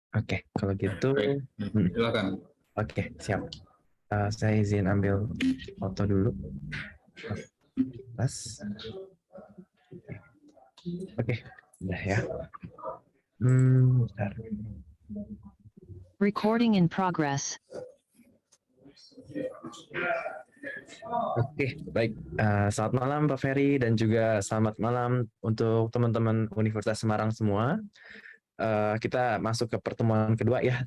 Oke, kalau gitu, Baik, silakan. Oke, siap. Saya izin ambil foto dulu. Pas. Oke, udah ya. Bentar. Recording in progress. Oke, baik. Selamat malam Pak Ferry dan juga selamat malam untuk teman-teman Universitas Semarang semua. Kita masuk ke pertemuan kedua ya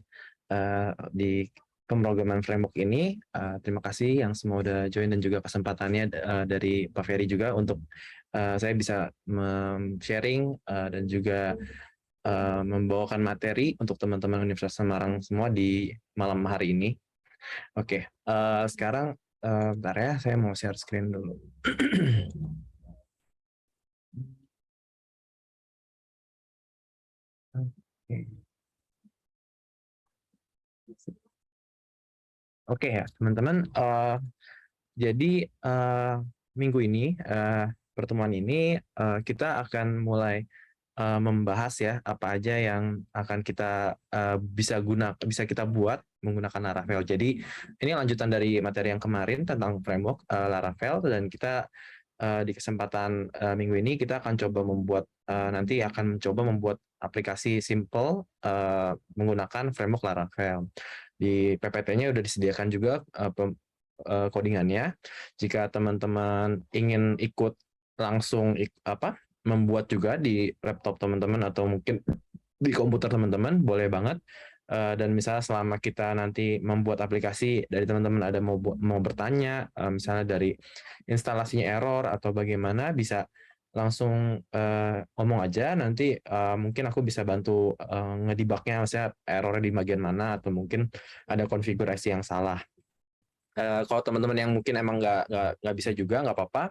di pemrograman framework ini. Terima kasih yang semua udah join dan juga kesempatannya dari Pak Ferry juga untuk saya bisa sharing dan juga membawakan materi untuk teman-teman Universitas Semarang semua di malam hari ini. Oke, sekarang bentar ya, saya mau share screen dulu. Oke ya, teman-teman. Jadi minggu ini pertemuan ini kita akan mulai membahas ya apa aja yang akan kita bisa kita buat menggunakan Laravel. Jadi ini lanjutan dari materi yang kemarin tentang framework Laravel dan kita di kesempatan minggu ini kita akan coba membuat nanti akan mencoba membuat aplikasi simple menggunakan framework Laravel. Di PPT-nya udah disediakan juga codingannya. Jika teman-teman ingin ikut langsung membuat juga di laptop teman-teman atau mungkin di komputer teman-teman, boleh banget. Dan misalnya selama kita nanti membuat aplikasi dari teman-teman ada mau bertanya, misalnya dari instalasinya error atau bagaimana, bisa langsung ngomong aja. Nanti mungkin aku bisa bantu ngedebugnya, misalnya errornya di bagian mana atau mungkin ada konfigurasi yang salah. Kalau teman-teman yang mungkin emang nggak bisa juga nggak apa-apa.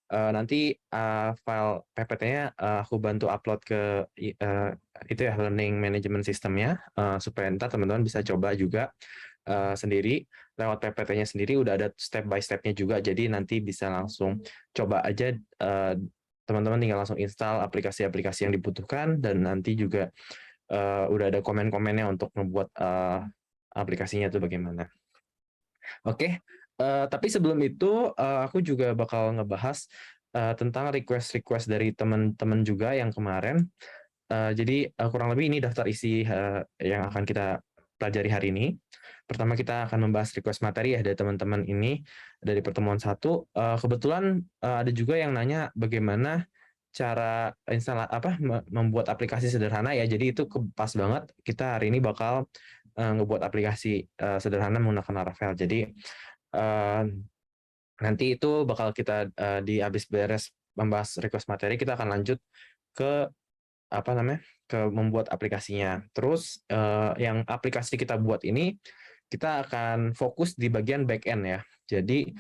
Nanti file PPT-nya aku bantu upload ke itu ya learning management system-nya supaya ntar teman-teman bisa coba juga sendiri lewat PPT-nya sendiri udah ada step by step-nya juga, jadi nanti bisa langsung coba aja, teman-teman tinggal langsung install aplikasi-aplikasi yang dibutuhkan dan nanti juga udah ada komen-komennya untuk membuat aplikasinya itu bagaimana. Oke, tapi sebelum itu aku juga bakal ngebahas tentang request-request dari teman-teman juga yang kemarin. Jadi kurang lebih ini daftar isi yang akan kita pelajari hari ini. Pertama kita akan membahas request materi ya dari teman-teman ini dari pertemuan satu. Kebetulan ada juga yang nanya bagaimana cara membuat aplikasi sederhana ya. Jadi itu pas banget kita hari ini bakal ngebuat aplikasi sederhana menggunakan Laravel. Jadi nanti itu bakal kita di habis beres membahas request materi kita akan lanjut ke ke membuat aplikasinya. Terus yang aplikasi kita buat ini kita akan fokus di bagian back end ya. Jadi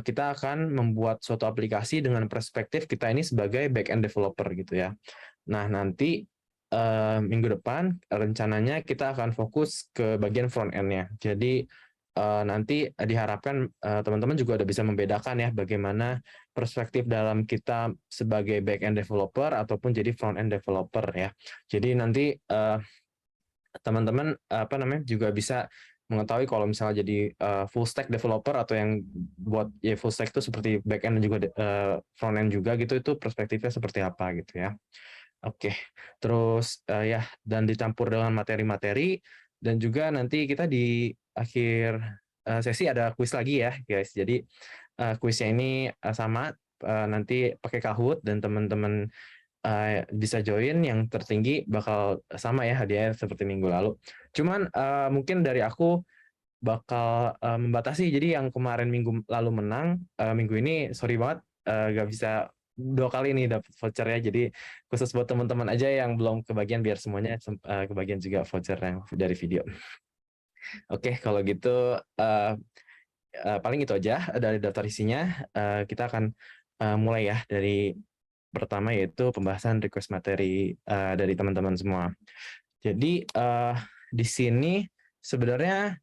kita akan membuat suatu aplikasi dengan perspektif kita ini sebagai back end developer gitu ya. Nah, nanti minggu depan rencananya kita akan fokus ke bagian front end-nya. Jadi nanti diharapkan teman-teman juga udah bisa membedakan ya bagaimana perspektif dalam kita sebagai back end developer ataupun jadi front end developer ya. Jadi nanti teman-teman juga bisa mengetahui kalau misalnya jadi full stack developer atau yang buat ya full stack itu seperti back end dan juga front end juga gitu, itu perspektifnya seperti apa gitu ya. Oke, terus ya dan dicampur dengan materi-materi dan juga nanti kita di akhir sesi ada kuis lagi ya guys. Jadi kuisnya ini sama nanti pakai Kahoot dan teman-teman bisa join, yang tertinggi bakal sama ya hadiahnya seperti minggu lalu. Cuman mungkin dari aku bakal membatasi. Jadi yang kemarin minggu lalu menang, minggu ini sorry banget nggak bisa 2 kali nih dapat vouchernya. Jadi khusus buat teman-teman aja yang belum kebagian biar semuanya kebagian juga vouchernya dari video. Oke, kalau gitu paling itu aja dari daftar isinya. Kita akan mulai ya dari pertama yaitu pembahasan request materi dari teman-teman semua. Jadi di sini sebenarnya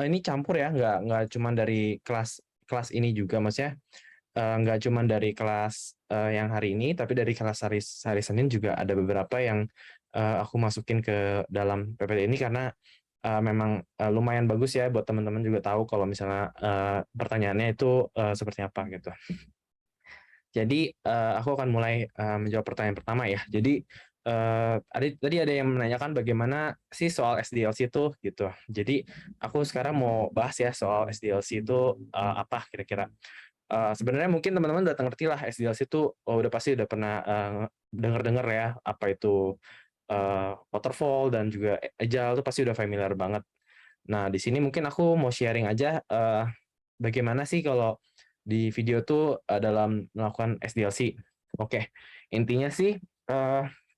ini campur ya, nggak cuma dari kelas kelas ini juga, maksudnya nggak cuma dari kelas yang hari ini, tapi dari kelas hari Senin juga ada beberapa yang aku masukin ke dalam PPT ini karena memang lumayan bagus ya buat teman-teman juga tahu kalau misalnya pertanyaannya itu seperti apa gitu. Jadi aku akan mulai menjawab pertanyaan pertama ya. Jadi tadi ada yang menanyakan bagaimana sih soal SDLC itu gitu. Jadi aku sekarang mau bahas ya soal SDLC itu apa kira-kira. Sebenarnya mungkin teman-teman udah ngerti lah SDLC itu udah pasti udah pernah dengar-dengar ya apa itu waterfall dan juga agile itu pasti udah familiar banget. Nah di sini mungkin aku mau sharing aja bagaimana sih kalau di video tuh dalam melakukan SDLC. Oke, intinya sih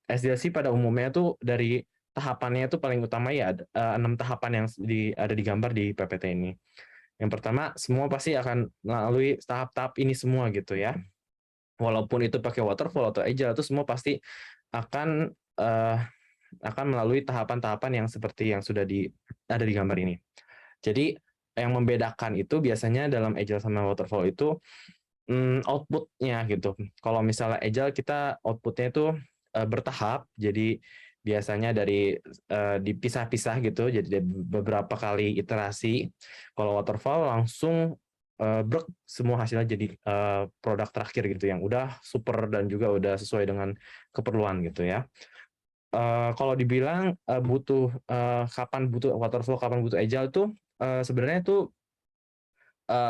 SDLC pada umumnya tuh dari tahapannya itu paling utama ya 6 tahapan yang ada digambar di PPT ini. Yang pertama, semua pasti akan melalui tahap-tahap ini semua gitu ya. Walaupun itu pakai waterfall atau agile itu semua pasti akan akan melalui tahapan-tahapan yang seperti yang sudah ada di gambar ini. Jadi yang membedakan itu biasanya dalam agile sama waterfall itu output-nya gitu. Kalau misalnya agile kita output-nya itu bertahap, jadi biasanya dari dipisah-pisah gitu, jadi beberapa kali iterasi. Kalau waterfall langsung brek semua hasilnya jadi produk terakhir gitu yang udah super dan juga udah sesuai dengan keperluan gitu ya. Kalau dibilang kapan butuh waterfall, kapan butuh agile tuh sebenarnya itu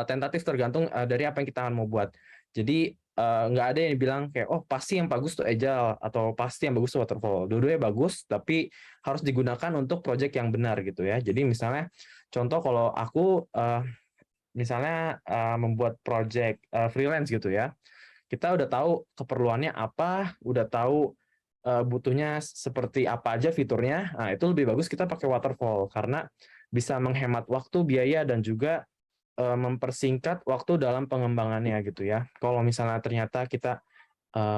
tentatif tergantung dari apa yang kita mau buat. Jadi nggak ada yang bilang kayak oh pasti yang bagus tuh agile atau pasti yang bagus tuh waterfall. Dua-duanya bagus, tapi harus digunakan untuk project yang benar gitu ya. Jadi misalnya contoh kalau aku misalnya membuat project freelance gitu ya, kita udah tahu keperluannya apa, udah tahu butuhnya seperti apa aja fiturnya. Nah itu lebih bagus kita pakai waterfall karena bisa menghemat waktu, biaya dan juga mempersingkat waktu dalam pengembangannya gitu ya. Kalau misalnya ternyata kita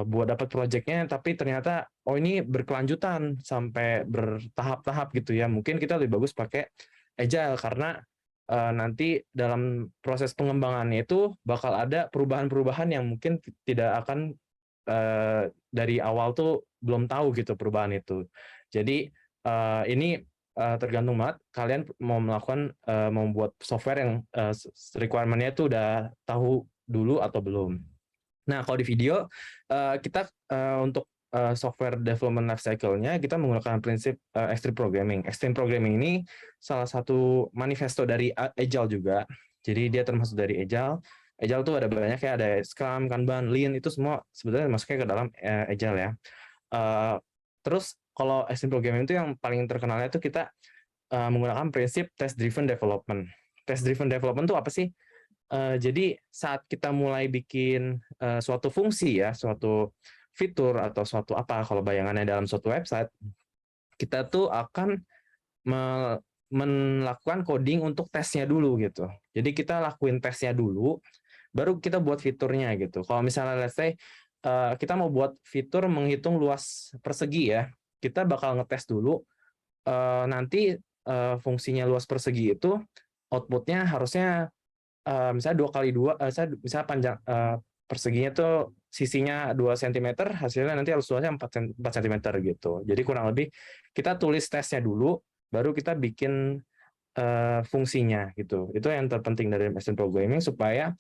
buat dapat proyeknya, tapi ternyata oh ini berkelanjutan sampai bertahap-tahap gitu ya. Mungkin kita lebih bagus pakai agile karena nanti dalam proses pengembangannya itu bakal ada perubahan-perubahan yang mungkin tidak akan dari awal tuh belum tahu gitu perubahan itu. Jadi ini tergantung banget kalian mau melakukan membuat software yang requirement-nya itu udah tahu dulu atau belum. Nah, kalau di video kita untuk software development life cycle-nya kita menggunakan prinsip extreme programming. Extreme programming ini salah satu manifesto dari Agile juga. Jadi dia termasuk dari Agile. Agile tuh ada banyak ya, ada Scrum, Kanban, Lean itu semua sebenarnya masuknya ke dalam Agile ya. Terus kalau extreme programming itu yang paling terkenalnya itu kita menggunakan prinsip test driven development. Test driven development itu apa sih? Jadi saat kita mulai bikin suatu fungsi ya, suatu fitur atau suatu apa, kalau bayangannya dalam suatu website, kita tuh akan melakukan coding untuk tesnya dulu gitu. Jadi kita lakuin tesnya dulu, baru kita buat fiturnya gitu. Kalau misalnya let's say kita mau buat fitur menghitung luas persegi ya, kita bakal ngetes dulu nanti fungsinya luas persegi itu outputnya harusnya misalnya 2 kali 2, misalnya panjang perseginya tuh sisinya 2 cm, hasilnya nanti harus luasnya 4 cm gitu. Jadi kurang lebih kita tulis tesnya dulu, baru kita bikin fungsinya gitu. Itu yang terpenting dari machine programming supaya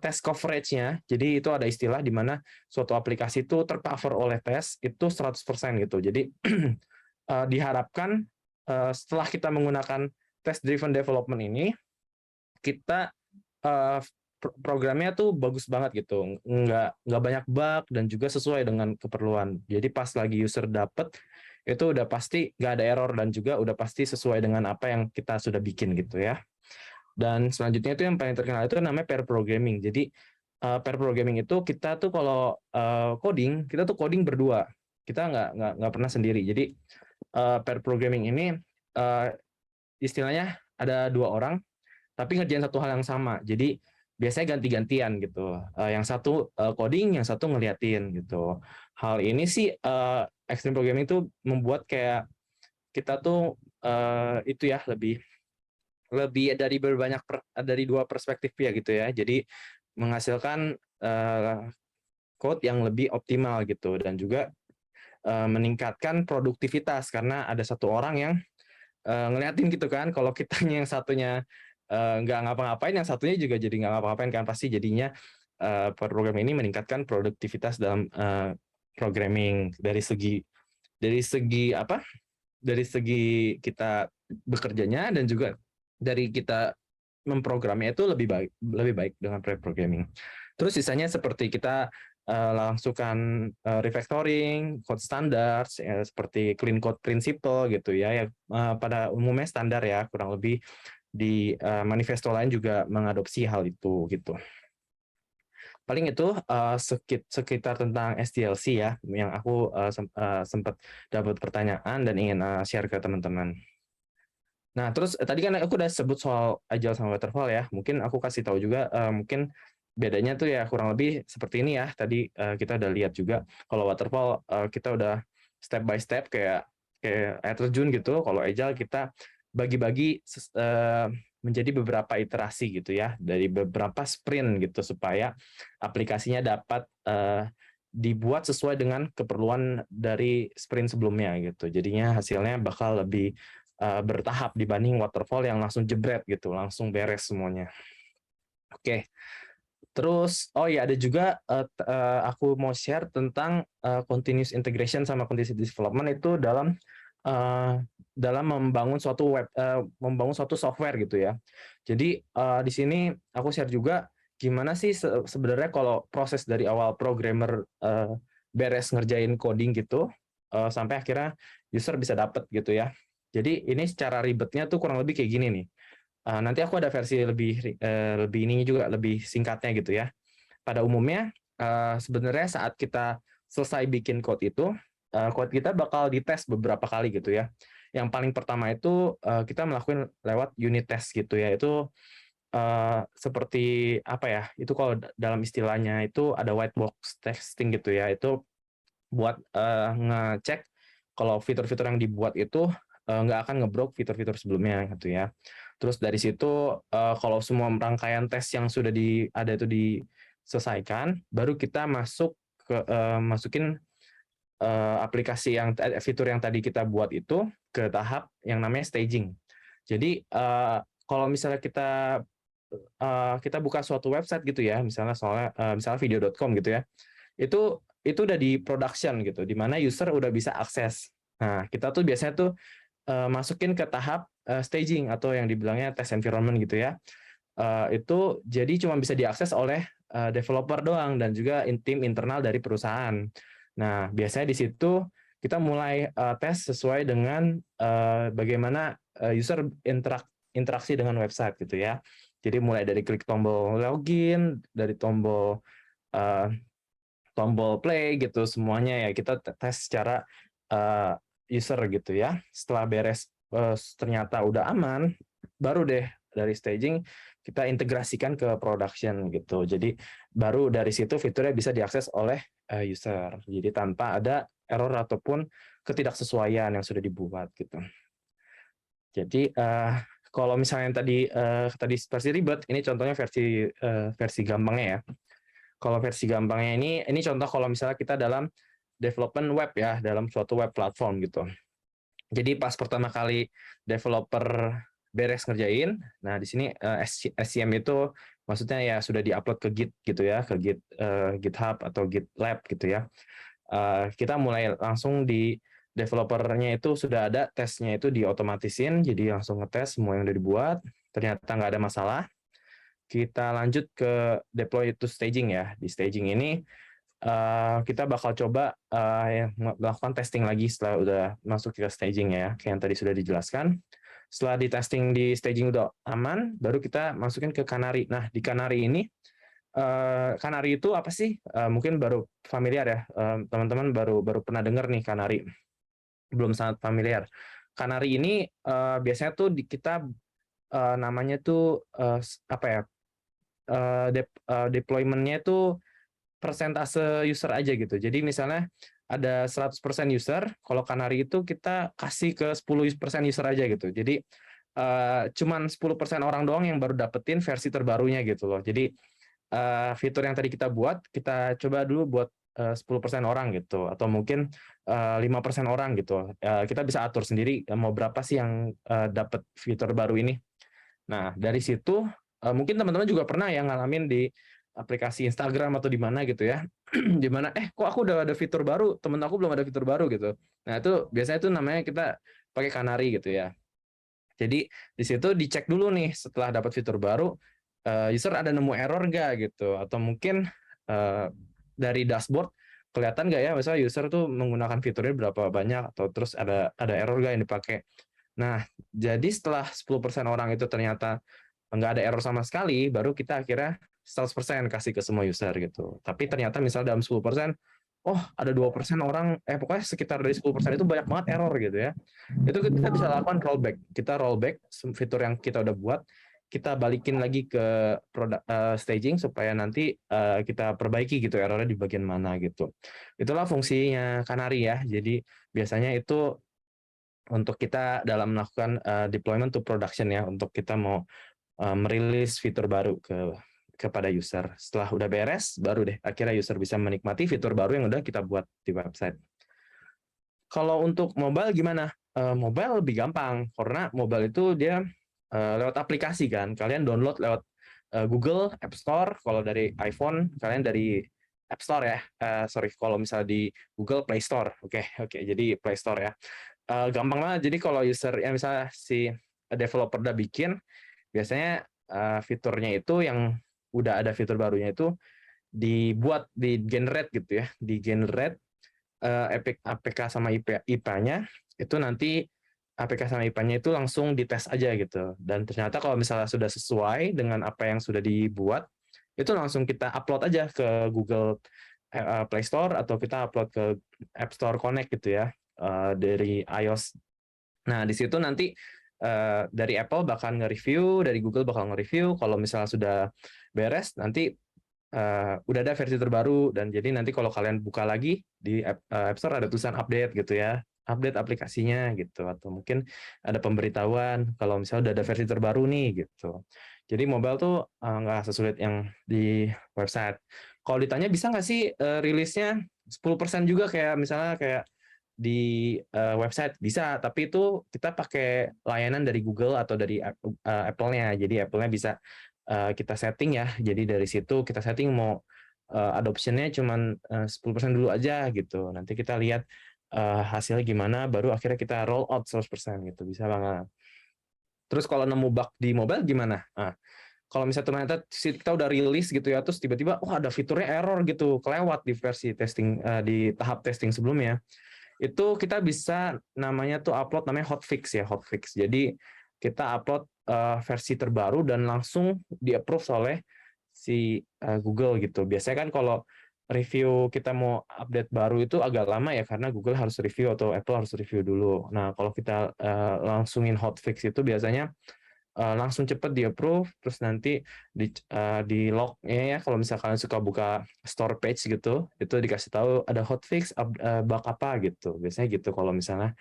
test coverage-nya, jadi itu ada istilah di mana suatu aplikasi itu tercover oleh tes itu 100% gitu. Jadi diharapkan setelah kita menggunakan test driven development ini, kita programnya tuh bagus banget gitu, nggak banyak bug dan juga sesuai dengan keperluan. Jadi pas lagi user dapet itu udah pasti nggak ada error dan juga udah pasti sesuai dengan apa yang kita sudah bikin gitu ya. Dan selanjutnya itu yang paling terkenal itu namanya pair programming. Jadi pair programming itu kita tuh kalau coding kita tuh coding berdua, kita nggak pernah sendiri. Jadi pair programming ini istilahnya ada 2 orang tapi ngerjain satu hal yang sama. Jadi biasanya ganti-gantian gitu. Yang satu coding, yang satu ngeliatin gitu. Hal ini sih extreme programming itu membuat kayak kita tuh itu ya lebih dari 2 perspektif ya gitu ya. Jadi menghasilkan code yang lebih optimal gitu dan juga meningkatkan produktivitas karena ada satu orang yang ngeliatin gitu kan, kalau kitanya yang satunya nggak ngapa-ngapain, yang satunya juga jadi nggak ngapa-ngapain kan, pasti jadinya program ini meningkatkan produktivitas dalam programming dari segi apa? Dari segi kita bekerjanya dan juga dari kita memprogramnya itu lebih baik dengan pre-programming. Terus sisanya seperti kita langsungkan refactoring, code standards, ya, seperti clean code principle gitu ya, yang pada umumnya standar ya, kurang lebih di manifesto lain juga mengadopsi hal itu gitu. Paling itu sekitar tentang SDLC ya, yang aku sempat dapat pertanyaan dan ingin share ke teman-teman. Nah, terus tadi kan aku udah sebut soal agile sama waterfall ya. Mungkin aku kasih tahu juga mungkin bedanya tuh ya kurang lebih seperti ini ya. Tadi kita udah lihat juga kalau waterfall kita udah step by step kayak air terjun gitu. Kalau agile kita bagi-bagi menjadi beberapa iterasi gitu ya, dari beberapa sprint gitu supaya aplikasinya dapat dibuat sesuai dengan keperluan dari sprint sebelumnya gitu. Jadinya hasilnya bakal lebih bertahap dibanding waterfall yang langsung jebret gitu, langsung beres semuanya. Oke. Terus, oh ya ada juga aku mau share tentang continuous integration sama continuous development itu dalam membangun membangun suatu software gitu ya. Jadi di sini aku share juga gimana sih sebenarnya kalau proses dari awal programmer beres ngerjain coding gitu sampai akhirnya user bisa dapat gitu ya. Jadi ini secara ribetnya tuh kurang lebih kayak gini nih. Nanti aku ada versi lebih ini juga lebih singkatnya gitu ya. Pada umumnya sebenarnya saat kita selesai bikin code itu, code kita bakal dites beberapa kali gitu ya. Yang paling pertama itu kita melakukan lewat unit test gitu ya. Itu seperti apa ya? Itu kalau dalam istilahnya itu ada white box testing gitu ya. Itu buat ngecek kalau fitur-fitur yang dibuat itu nggak akan ngebrok fitur-fitur sebelumnya gitu ya. Terus dari situ kalau semua rangkaian tes yang sudah ada itu diselesaikan, baru kita masukin aplikasi fitur yang tadi kita buat itu ke tahap yang namanya staging. Jadi kalau misalnya kita buka suatu website gitu ya, misalnya video.com gitu ya, itu udah di production gitu, di mana user udah bisa akses. Nah, kita tuh biasanya tuh masukin ke tahap staging atau yang dibilangnya test environment gitu ya. Itu jadi cuma bisa diakses oleh developer doang dan juga tim internal dari perusahaan. Nah, biasanya di situ kita mulai tes sesuai dengan bagaimana user interaksi dengan website gitu ya. Jadi mulai dari klik tombol login, dari uh, tombol play gitu semuanya ya kita tes secara user gitu ya. Setelah beres ternyata udah aman, baru deh dari staging kita integrasikan ke production gitu. Jadi baru dari situ fiturnya bisa diakses oleh user. Jadi tanpa ada error ataupun ketidaksesuaian yang sudah dibuat gitu. Jadi kalau misalnya tadi versi ribet, ini contohnya versi gampangnya ya. Kalau versi gampangnya ini contoh kalau misalnya kita dalam development web ya, dalam suatu web platform gitu. Jadi pas pertama kali developer beres ngerjain, nah di sini SCM itu maksudnya ya sudah diupload ke Git gitu ya, ke GitHub atau GitLab gitu ya. Kita mulai langsung di developernya itu sudah ada tesnya itu diotomatisin, jadi langsung ngetes semua yang udah dibuat, ternyata nggak ada masalah. Kita lanjut ke deploy to staging ya. Di staging ini kita bakal coba melakukan testing lagi setelah udah masuk ke staging ya, kayak yang tadi sudah dijelaskan. Setelah di testing di staging udah aman, baru kita masukin ke Canary. Nah, di Canary ini, Canary itu apa sih? Mungkin baru familiar ya, teman-teman baru pernah dengar nih Canary. Belum sangat familiar. Canary ini biasanya tuh kita namanya tuh apa ya? Deployment-nya itu persentase user aja gitu. Jadi misalnya ada 100% user, kalau Canary itu kita kasih ke 10% user aja gitu. Jadi cuman 10% orang doang yang baru dapetin versi terbarunya gitu loh. Jadi fitur yang tadi kita buat, kita coba dulu buat 10% orang gitu, atau mungkin 5% orang gitu. Kita bisa atur sendiri mau berapa sih yang dapat fitur baru ini. Nah, dari situ mungkin teman-teman juga pernah ya ngalamin di aplikasi Instagram atau di mana gitu ya, di mana, kok aku udah ada fitur baru, temen aku belum ada fitur baru gitu. Nah, itu biasanya itu namanya kita pakai Canary gitu ya. Jadi di situ dicek dulu nih setelah dapat fitur baru, user ada nemu error nggak gitu, atau mungkin dari dashboard kelihatan nggak ya, misalnya user tuh menggunakan fiturnya berapa banyak, atau terus ada error nggak yang dipakai. Nah, jadi setelah 10% orang itu ternyata nggak ada error sama sekali, baru kita akhirnya 100% kasih ke semua user gitu. Tapi ternyata misalnya dalam 10%, oh ada 2% orang, pokoknya sekitar dari 10% itu banyak banget error gitu ya. Itu kita bisa lakukan rollback. Kita rollback fitur yang kita udah buat, kita balikin lagi ke produk staging supaya nanti kita perbaiki gitu errornya di bagian mana gitu. Itulah fungsinya Canary ya. Jadi biasanya itu untuk kita dalam melakukan deployment to production ya, untuk kita mau merilis fitur baru kepada user. Setelah udah beres, baru deh akhirnya user bisa menikmati fitur baru yang udah kita buat di website. Kalau untuk mobile gimana? Mobile lebih gampang, karena mobile itu dia lewat aplikasi kan. Kalian download lewat Google App Store, kalau dari iPhone kalian dari App Store ya. Sorry, kalau misalnya di Google Play Store. Oke, jadi Play Store ya. Gampang banget. Jadi kalau user yang misalnya si developer udah bikin, biasanya fiturnya itu yang udah ada fitur barunya itu dibuat di generate gitu ya, di generate APK sama IPA-nya itu nanti APK sama IPA-nya itu langsung dites aja gitu. Dan ternyata kalau misalnya sudah sesuai dengan apa yang sudah dibuat, itu langsung kita upload aja ke Google Play Store atau kita upload ke App Store Connect gitu ya, dari iOS. Nah, di situ nanti dari Apple bakal nge-review, dari Google bakal nge-review. Kalau misalnya sudah beres, nanti udah ada versi terbaru, dan jadi nanti kalau kalian buka lagi di App Store ada tulisan update gitu ya, update aplikasinya gitu, atau mungkin ada pemberitahuan kalau misalnya udah ada versi terbaru nih gitu. Jadi mobile tuh nggak sesulit yang di website. Kalau ditanya bisa nggak sih rilisnya 10% juga kayak misalnya kayak di website, bisa, tapi itu kita pakai layanan dari Google atau dari Apple-nya. Jadi Apple-nya bisa kita setting ya. Jadi dari situ kita setting mau adoption-nya cuman 10% dulu aja gitu. Nanti kita lihat hasilnya gimana, baru akhirnya kita roll out 100% gitu. Bisa banget. Terus kalau nemu bug di mobile gimana? Nah, kalau misalnya ternyata kita udah rilis gitu ya, terus tiba-tiba ada fiturnya error gitu, kelewat di versi testing, di tahap testing sebelumnya, itu kita bisa namanya tuh upload namanya hotfix ya, hotfix. Jadi kita upload versi terbaru dan langsung di-approve oleh si Google gitu. Biasanya kan kalau review kita mau update baru itu agak lama ya, karena Google harus review atau Apple harus review dulu. Nah, kalau kita langsungin hotfix itu biasanya langsung cepet di-approve, terus nanti di log-nya ya, kalau misalkan suka buka store page gitu, itu dikasih tahu ada hotfix bug apa gitu. Biasanya gitu kalau misalnya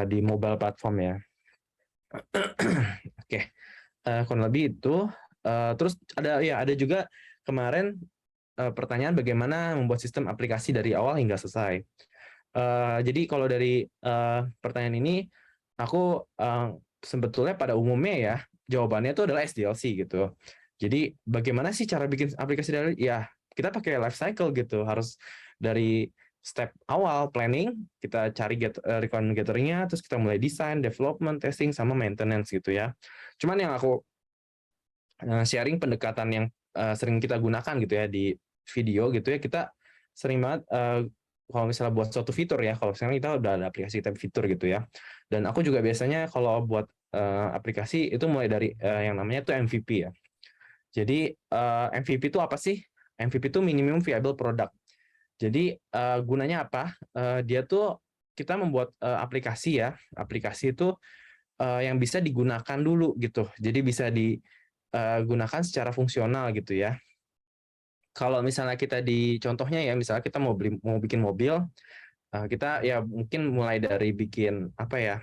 di mobile platform ya. Oke, kurang lebih itu. Terus ada juga kemarin pertanyaan bagaimana membuat sistem aplikasi dari awal hingga selesai. Jadi kalau dari pertanyaan ini, aku sebetulnya pada umumnya ya, jawabannya itu adalah SDLC gitu. Jadi bagaimana sih cara bikin aplikasi dari, ya kita pakai life cycle gitu, harus dari step awal planning, kita cari requirement gathering-nya, terus kita mulai desain, development, testing, sama maintenance gitu ya. Cuman yang aku sharing pendekatan yang sering kita gunakan gitu ya di video gitu ya, kita sering banget kalau misalnya buat suatu fitur ya, kalau misalnya kita udah ada aplikasi tapi fitur gitu ya, dan aku juga biasanya kalau buat aplikasi itu mulai dari yang namanya tuh MVP ya. Jadi MVP itu apa sih? MVP itu minimum viable product. Jadi gunanya apa? Dia tuh kita membuat aplikasi ya, aplikasi itu yang bisa digunakan dulu gitu. Jadi bisa digunakan secara fungsional gitu ya. Kalau misalnya kita di contohnya ya, misalnya kita mau bikin mobil, kita ya mungkin mulai dari bikin apa ya,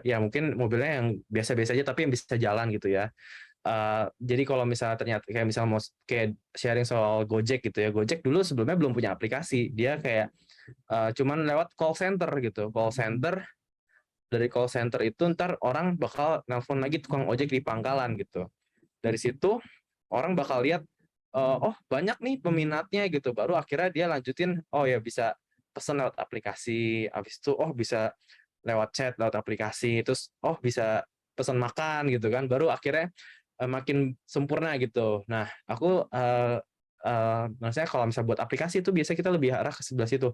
ya mungkin mobilnya yang biasa-biasa aja tapi yang bisa jalan gitu ya. Jadi kalau misalnya ternyata kayak misal mau kayak sharing soal Gojek gitu ya, Gojek dulu sebelumnya belum punya aplikasi, dia kayak cuman lewat call center gitu, call center. Dari call center itu ntar orang bakal nelpon lagi tukang ojek di pangkalan gitu. Dari situ orang bakal lihat, oh banyak nih peminatnya gitu, baru akhirnya dia lanjutin, oh ya bisa pesen lewat aplikasi, habis itu oh bisa lewat chat lewat aplikasi, terus oh bisa pesan makan gitu kan, baru akhirnya makin sempurna gitu. Nah aku maksudnya kalau misalnya buat aplikasi itu biasanya kita lebih arah ke sebelah situ,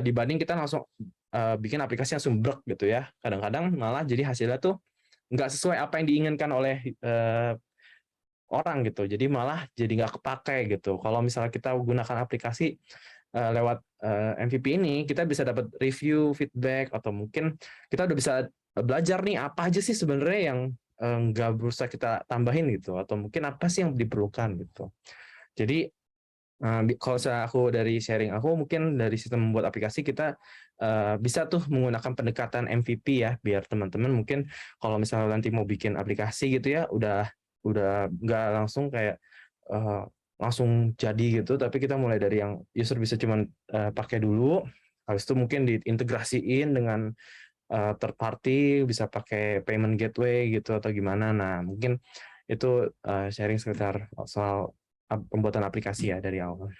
dibanding kita langsung bikin aplikasi yang sumbrek gitu ya. Kadang-kadang malah jadi hasilnya tuh nggak sesuai apa yang diinginkan oleh orang gitu. Jadi malah jadi nggak kepakai gitu. Kalau misalnya kita gunakan aplikasi lewat MVP ini, kita bisa dapat review, feedback, atau mungkin kita udah bisa belajar nih apa aja sih sebenarnya yang nggak berusaha kita tambahin gitu, atau mungkin apa sih yang diperlukan gitu. Jadi kalau saya aku dari sharing aku mungkin dari sistem membuat aplikasi kita bisa tuh menggunakan pendekatan MVP ya, biar teman-teman mungkin kalau misalnya nanti mau bikin aplikasi gitu ya udah nggak langsung kayak eh, langsung jadi gitu, tapi kita mulai dari yang user bisa cuman pakai dulu, habis itu mungkin diintegrasiin dengan third party, bisa pakai payment gateway gitu atau gimana. Nah mungkin itu sharing sekitar soal pembuatan aplikasi ya dari awal.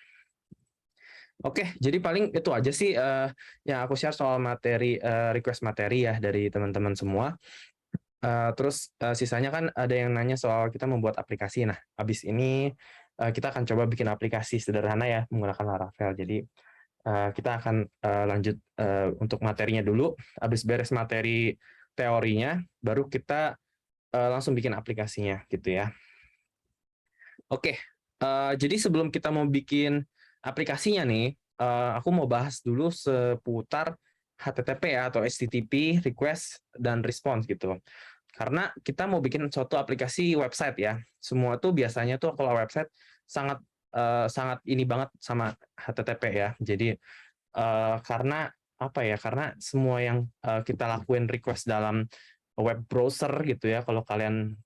Oke, jadi paling itu aja sih yang aku share soal materi request materi ya dari teman-teman semua. Terus sisanya kan ada yang nanya soal kita membuat aplikasi. Nah, habis ini kita akan coba bikin aplikasi sederhana ya menggunakan Laravel. Jadi kita akan lanjut untuk materinya dulu. Habis beres materi teorinya, baru kita langsung bikin aplikasinya gitu ya. Oke, jadi sebelum kita mau bikin aplikasinya nih, aku mau bahas dulu seputar HTTP ya, atau HTTP, request dan response gitu. Karena kita mau bikin suatu aplikasi website ya, semua tuh biasanya tuh kalau website sangat sangat ini banget sama HTTP ya. Jadi karena apa ya? Karena semua yang kita lakuin request dalam web browser gitu ya, kalau kalian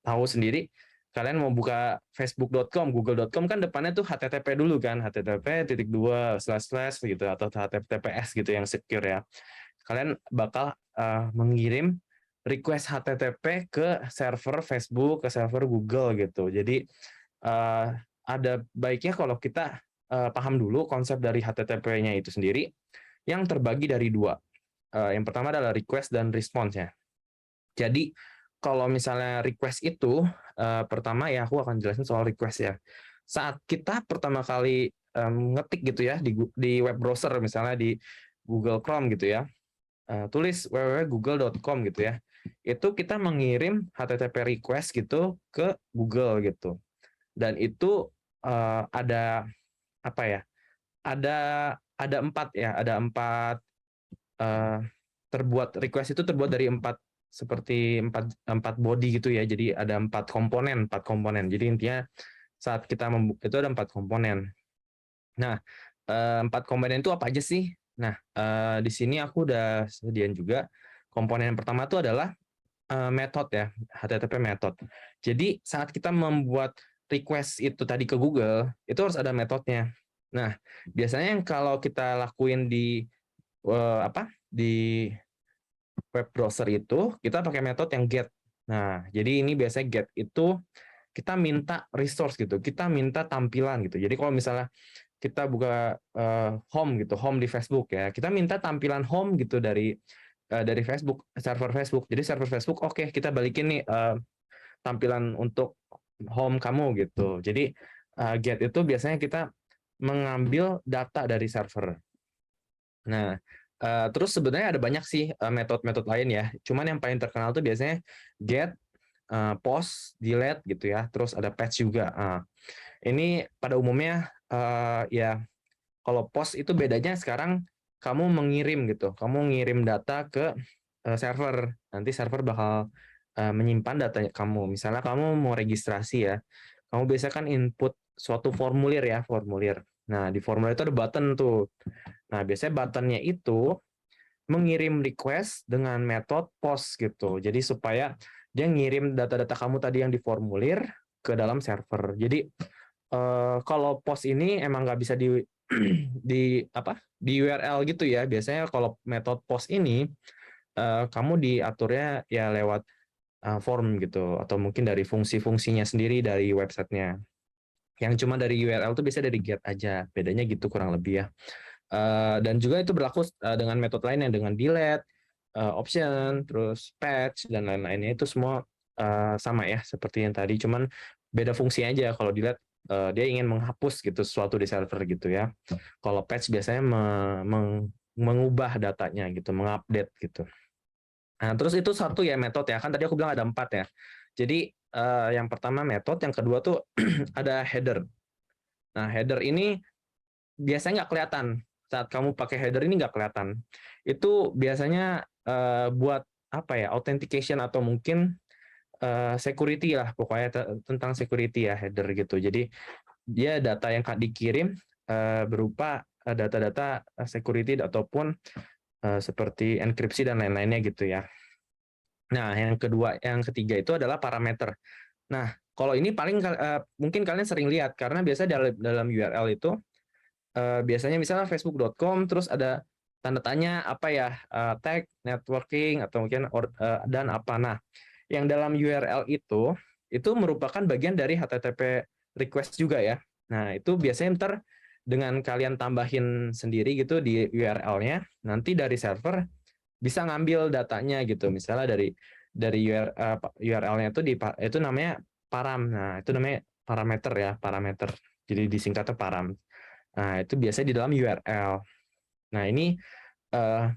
tahu sendiri, kalian mau buka facebook.com, google.com kan depannya tuh HTTP dulu kan, http:// gitu atau HTTPS gitu yang secure ya. Kalian bakal mengirim request HTTP ke server Facebook, ke server Google gitu. Jadi ada baiknya kalau kita paham dulu konsep dari HTTP-nya itu sendiri yang terbagi dari dua. Yang pertama adalah request dan response-nya. Jadi kalau misalnya request itu pertama ya aku akan jelasin soal request ya. Saat kita pertama kali ngetik gitu ya di web browser misalnya di Google Chrome gitu ya, tulis www.google.com gitu ya. Itu kita mengirim HTTP request gitu ke Google gitu. Dan itu ada apa ya? Ada empat ya, ada empat terbuat request itu terbuat dari empat seperti empat empat body gitu ya. Jadi ada empat komponen, empat komponen. Jadi intinya saat kita itu ada empat komponen. Nah, empat komponen itu apa aja sih? Nah, di sini aku udah sediain juga. Komponen yang pertama itu adalah method ya, HTTP method. Jadi saat kita membuat request itu tadi ke Google, itu harus ada metodenya. Nah, biasanya yang kalau kita lakuin di di web browser itu kita pakai metode yang get. Nah, jadi ini biasanya get itu kita minta resource gitu, kita minta tampilan gitu. Jadi kalau misalnya kita buka home gitu, home di Facebook ya, kita minta tampilan home gitu dari Facebook, server Facebook. Jadi server Facebook, oke, kita balikin nih tampilan untuk home kamu gitu. Jadi get itu biasanya kita mengambil data dari server. Nah, terus sebenarnya ada banyak sih metode-metode lain ya. Cuman yang paling terkenal tuh biasanya get, post, delete gitu ya. Terus ada patch juga. Ini pada umumnya ya kalau post itu bedanya sekarang kamu mengirim gitu. Kamu ngirim data ke server. Nanti server bakal menyimpan datanya kamu. Misalnya kamu mau registrasi ya. Kamu biasanya kan input suatu formulir ya, formulir. Nah, di formulir itu ada button tuh. Nah, biasanya buttonnya itu mengirim request dengan metode post gitu. Jadi supaya dia ngirim data-data kamu tadi yang diformulir ke dalam server. Jadi kalau POS ini emang nggak bisa di URL gitu ya. Biasanya kalau metode POS ini kamu diaturnya ya lewat form gitu, atau mungkin dari fungsi-fungsinya sendiri dari websitenya. Yang cuma dari URL tuh bisa dari get aja, bedanya gitu kurang lebih ya. Dan juga itu berlaku dengan metode lainnya, dengan delete, option, terus patch dan lain-lainnya, itu semua sama ya seperti yang tadi, cuman beda fungsi aja. Kalau delete dia ingin menghapus gitu sesuatu di server gitu ya. Kalau patch biasanya mengubah datanya gitu, mengupdate gitu. Nah, terus itu satu ya metode ya, kan tadi aku bilang ada 4 ya. Jadi yang pertama metode, yang kedua tuh ada header. Nah, header ini biasanya nggak kelihatan. Saat kamu pakai header ini nggak kelihatan. Itu biasanya buat apa ya, authentication atau mungkin security lah, pokoknya tentang security ya header gitu. Jadi dia data yang dikirim berupa data-data security ataupun seperti enkripsi dan lain-lainnya gitu ya. Nah, yang ketiga itu adalah parameter. Nah, kalau ini paling mungkin kalian sering lihat karena biasa dalam URL itu biasanya misalnya facebook.com terus ada tanda tanya apa ya, tag networking atau mungkin dan apa. Nah, yang dalam URL itu merupakan bagian dari HTTP request juga ya. Nah, itu biasanya ntar dengan kalian tambahin sendiri gitu di URL-nya, nanti dari server bisa ngambil datanya gitu. Misalnya dari URL-nya itu namanya param. Nah, itu namanya parameter ya, parameter. Jadi disingkatnya param. Nah, itu biasanya di dalam URL. Nah, eh,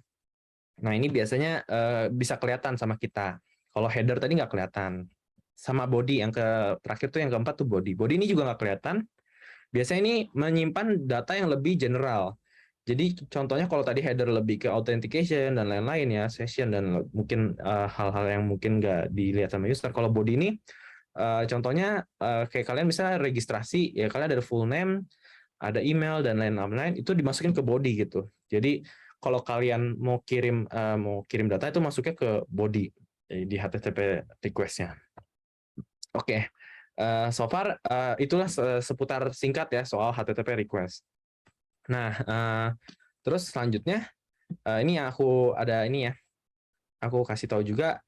ini biasanya bisa kelihatan sama kita. Kalau header tadi nggak kelihatan. Sama body, yang terakhir tuh yang keempat tuh body. Body ini juga nggak kelihatan. Biasanya ini menyimpan data yang lebih general. Jadi contohnya kalau tadi header lebih ke authentication dan lain-lain ya, session dan mungkin hal-hal yang mungkin nggak dilihat sama user. Kalau body ini contohnya kayak kalian bisa registrasi ya, kalian ada full name, ada email dan lain-lain, itu dimasukin ke body gitu. Jadi kalau kalian mau kirim data itu masuknya ke body di HTTP request-nya. Oke. So far itulah seputar singkat ya soal HTTP request. Nah, terus selanjutnya ini yang aku ada ini ya. Aku kasih tahu juga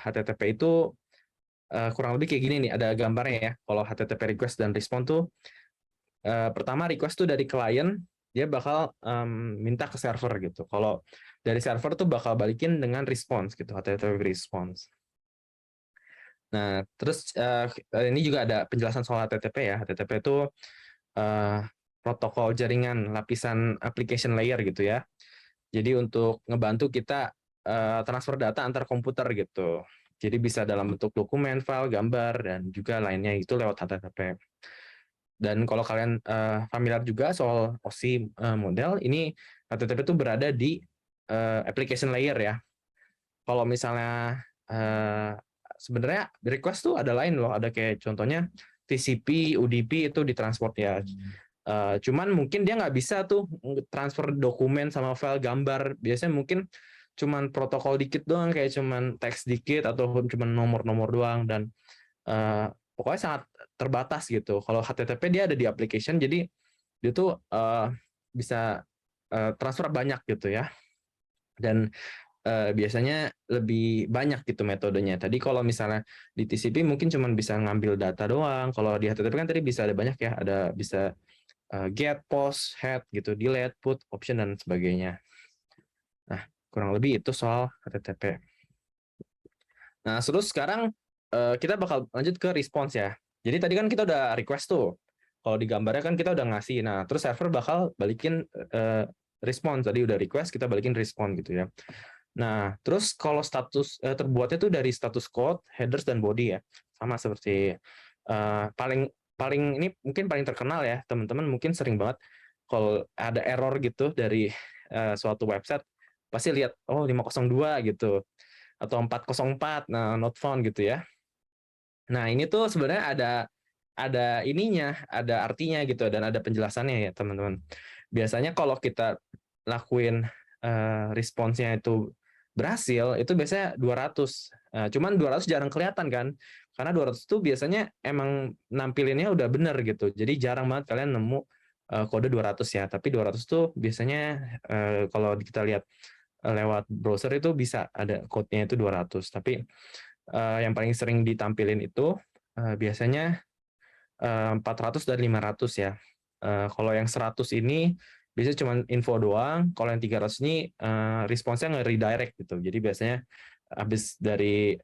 HTTP itu kurang lebih kayak gini nih, ada gambarnya ya. Kalau HTTP request dan respond tuh pertama request tuh dari klien, dia bakal minta ke server gitu. Kalau dari server tuh bakal balikin dengan response gitu, HTTP response. Nah, terus ini juga ada penjelasan soal HTTP ya. HTTP itu protokol jaringan lapisan application layer gitu ya. Jadi untuk ngebantu kita transfer data antar komputer gitu. Jadi bisa dalam bentuk dokumen, file, gambar, dan juga lainnya itu lewat HTTP. Dan kalau kalian familiar juga soal OSI model, ini HTTP itu berada di application layer ya. Kalau misalnya sebenarnya request tuh ada lain loh, ada kayak contohnya TCP, UDP itu ditransport ya. Cuman mungkin dia nggak bisa tuh transfer dokumen sama file gambar. Biasanya mungkin cuman protokol dikit doang, kayak cuman teks dikit atau cuman nomor-nomor doang, dan pokoknya sangat terbatas gitu. Kalau HTTP dia ada di application, jadi dia tuh bisa transfer banyak gitu ya. Dan biasanya lebih banyak gitu metodenya. Tadi kalau misalnya di TCP mungkin cuma bisa ngambil data doang. Kalau di HTTP kan tadi bisa ada banyak ya, ada bisa get, post, head gitu, delete, put, option dan sebagainya. Nah, kurang lebih itu soal HTTP. Nah, terus sekarang kita bakal lanjut ke response ya. Jadi tadi kan kita udah request tuh. Kalau di gambarnya kan kita udah ngasih. Nah, terus server bakal balikin response. Tadi udah request, kita balikin response gitu ya. Nah, terus kalau status terbuatnya tuh dari status code, headers dan body ya. Sama seperti paling paling ini mungkin paling terkenal ya, teman-teman mungkin sering banget kalau ada error gitu dari suatu website, pasti lihat oh 502 gitu atau 404, nah not found gitu ya. Nah, ini tuh sebenarnya ada ininya, ada artinya gitu dan ada penjelasannya ya, teman-teman. Biasanya kalau kita lakuin responsnya itu berhasil itu biasanya 200. Cuman 200 jarang kelihatan kan, karena 200 tuh biasanya emang nampilinnya udah bener gitu. Jadi jarang banget kalian nemu kode 200 ya. Tapi 200 tuh biasanya kalau kita lihat lewat browser itu bisa ada code-nya itu 200. Tapi yang paling sering ditampilin itu biasanya 400 dan 500 ya. Kalau yang 100 ini biasanya cuma info doang, kalau yang 300 ini responsnya nge-redirect gitu. Jadi biasanya habis dari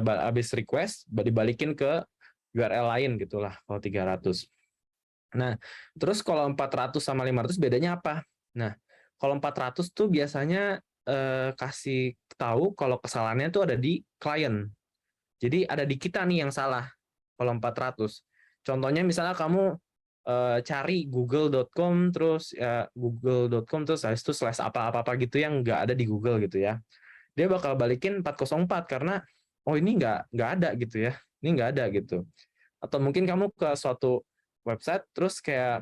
habis request dibalikin ke URL lain gitulah kalau 300. Nah, terus kalau 400 sama 500 bedanya apa? Nah, kalau 400 tuh biasanya kasih tahu kalau kesalahannya tuh ada di klien. Jadi ada di kita nih yang salah kalau 400. Contohnya misalnya kamu cari google.com terus google.com terus habis itu slash apa-apa gitu yang nggak ada di Google gitu ya. Dia bakal balikin 404 karena oh ini nggak ada gitu ya. Ini nggak ada gitu. Atau mungkin kamu ke suatu website terus kayak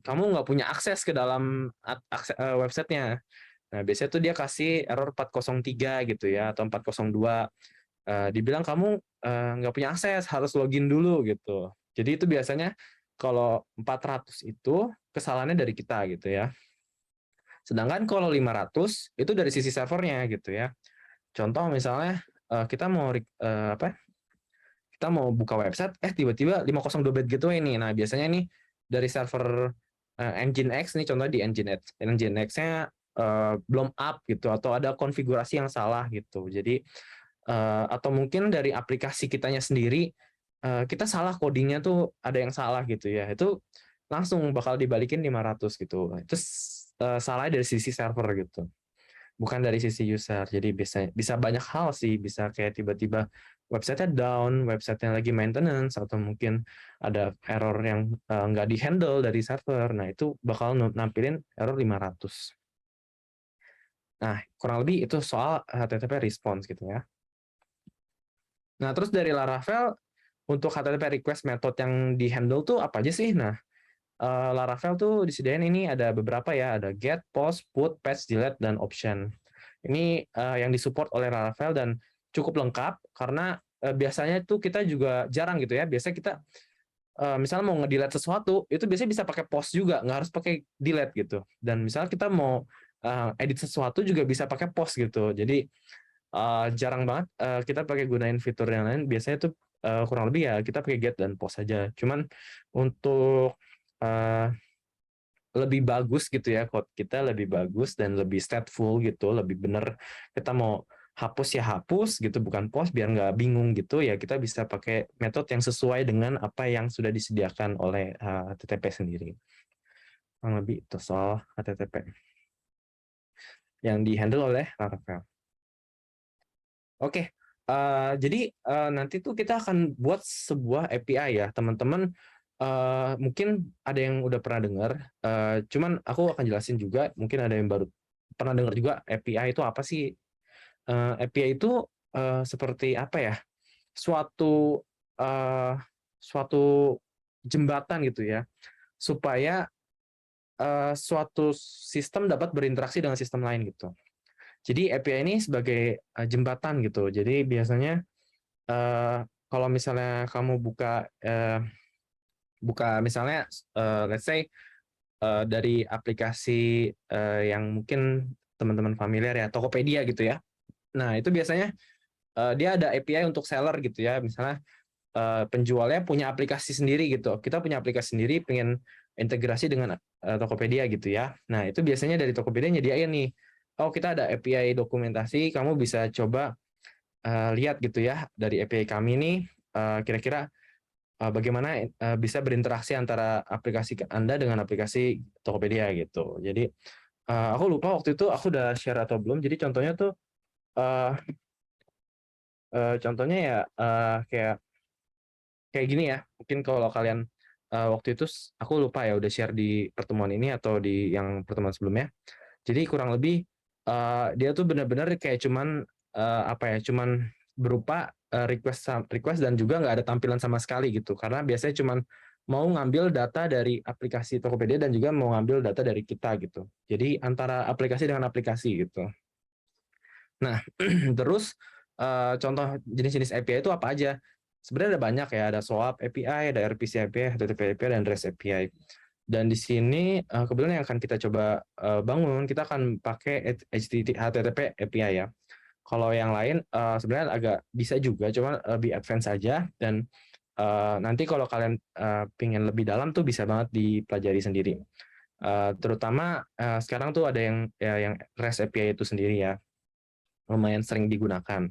kamu nggak punya akses ke dalam websitenya. Nah, biasanya tuh dia kasih error 403 gitu ya, atau 402. Dibilang kamu nggak punya akses, harus login dulu gitu. Jadi itu biasanya kalau 400 itu kesalahannya dari kita gitu ya. Sedangkan kalau 500 itu dari sisi servernya gitu ya. Contoh misalnya kita mau apa? Kita mau buka website, tiba-tiba 502 bit gateway nih. Nah, biasanya nih dari server Nginx nih, contoh di Nginx-nya belum up gitu, atau ada konfigurasi yang salah gitu. Jadi atau mungkin dari aplikasi kitanya sendiri kita salah codingnya tuh ada yang salah gitu ya. Itu langsung bakal dibalikin 500 gitu. Itu salah dari sisi server gitu, bukan dari sisi user. Jadi bisa banyak hal sih, bisa kayak tiba-tiba website-nya down, website-nya lagi maintenance, atau mungkin ada error yang nggak di-handle dari server. Nah, itu bakal nampilin error 500. Nah, kurang lebih itu soal HTTP response gitu ya. Nah, terus dari Laravel, untuk HTTP request method yang di-handle tuh apa aja sih? Nah, Laravel tuh disediain ini ada beberapa ya, ada get, post, put, patch, delete, dan option. Ini yang disupport oleh Laravel dan cukup lengkap karena biasanya tuh kita juga jarang gitu ya. Biasanya kita misalnya mau nge-delete sesuatu, itu biasanya bisa pakai post juga, nggak harus pakai delete gitu. Dan misalnya kita mau edit sesuatu juga bisa pakai post gitu. Jadi jarang banget kita pakai gunain fitur yang lain. Biasanya tuh kurang lebih ya kita pakai get dan post saja. Cuman untuk lebih bagus gitu ya, code kita lebih bagus dan lebih stateful gitu, lebih bener. Kita mau hapus ya hapus gitu, bukan post, biar nggak bingung gitu ya. Kita bisa pakai metode yang sesuai dengan apa yang sudah disediakan oleh HTTP sendiri. Kurang lebih itu soal HTTP yang dihandle oleh Laravel. Oke, jadi nanti tuh kita akan buat sebuah API ya, teman-teman. Mungkin ada yang udah pernah dengar, cuman aku akan jelasin juga. Mungkin ada yang baru pernah dengar juga API itu apa sih? API itu seperti apa ya? Suatu uh, suatu jembatan gitu ya, supaya suatu sistem dapat berinteraksi dengan sistem lain gitu. Jadi API ini sebagai jembatan gitu. Jadi biasanya kalau misalnya kamu buka misalnya let's say dari aplikasi yang mungkin teman-teman familiar ya, Tokopedia gitu ya. Nah, itu biasanya dia ada API untuk seller gitu ya. Misalnya penjualnya punya aplikasi sendiri gitu. Kita punya aplikasi sendiri, pengen integrasi dengan Tokopedia gitu ya. Nah, itu biasanya dari Tokopedia nyediain nih. Oh, kita ada API dokumentasi, kamu bisa coba lihat gitu ya dari API kami ini kira-kira bagaimana bisa berinteraksi antara aplikasi Anda dengan aplikasi Tokopedia gitu. Jadi aku lupa waktu itu aku udah share atau belum. Jadi contohnya tuh uh, contohnya ya kayak gini ya. Mungkin kalau kalian waktu itu aku lupa ya udah share di pertemuan ini atau di yang pertemuan sebelumnya. Jadi kurang lebih dia tuh benar-benar kayak cuman apa ya, cuman berupa request dan juga nggak ada tampilan sama sekali gitu. Karena biasanya cuman mau ngambil data dari aplikasi Tokopedia dan juga mau ngambil data dari kita gitu. Jadi antara aplikasi dengan aplikasi gitu. Nah, terus contoh jenis-jenis API itu apa aja? Sebenarnya ada banyak ya, ada SOAP API, ada RPC API, HTTP API, dan REST API. Dan di sini kebetulan yang akan kita coba bangun, kita akan pakai HTTP API ya. Kalau yang lain sebenarnya agak bisa juga, cuma lebih advance aja. Dan nanti kalau kalian pengen lebih dalam tuh bisa banget dipelajari sendiri. Terutama sekarang tuh ada yang REST API itu sendiri ya, lumayan sering digunakan.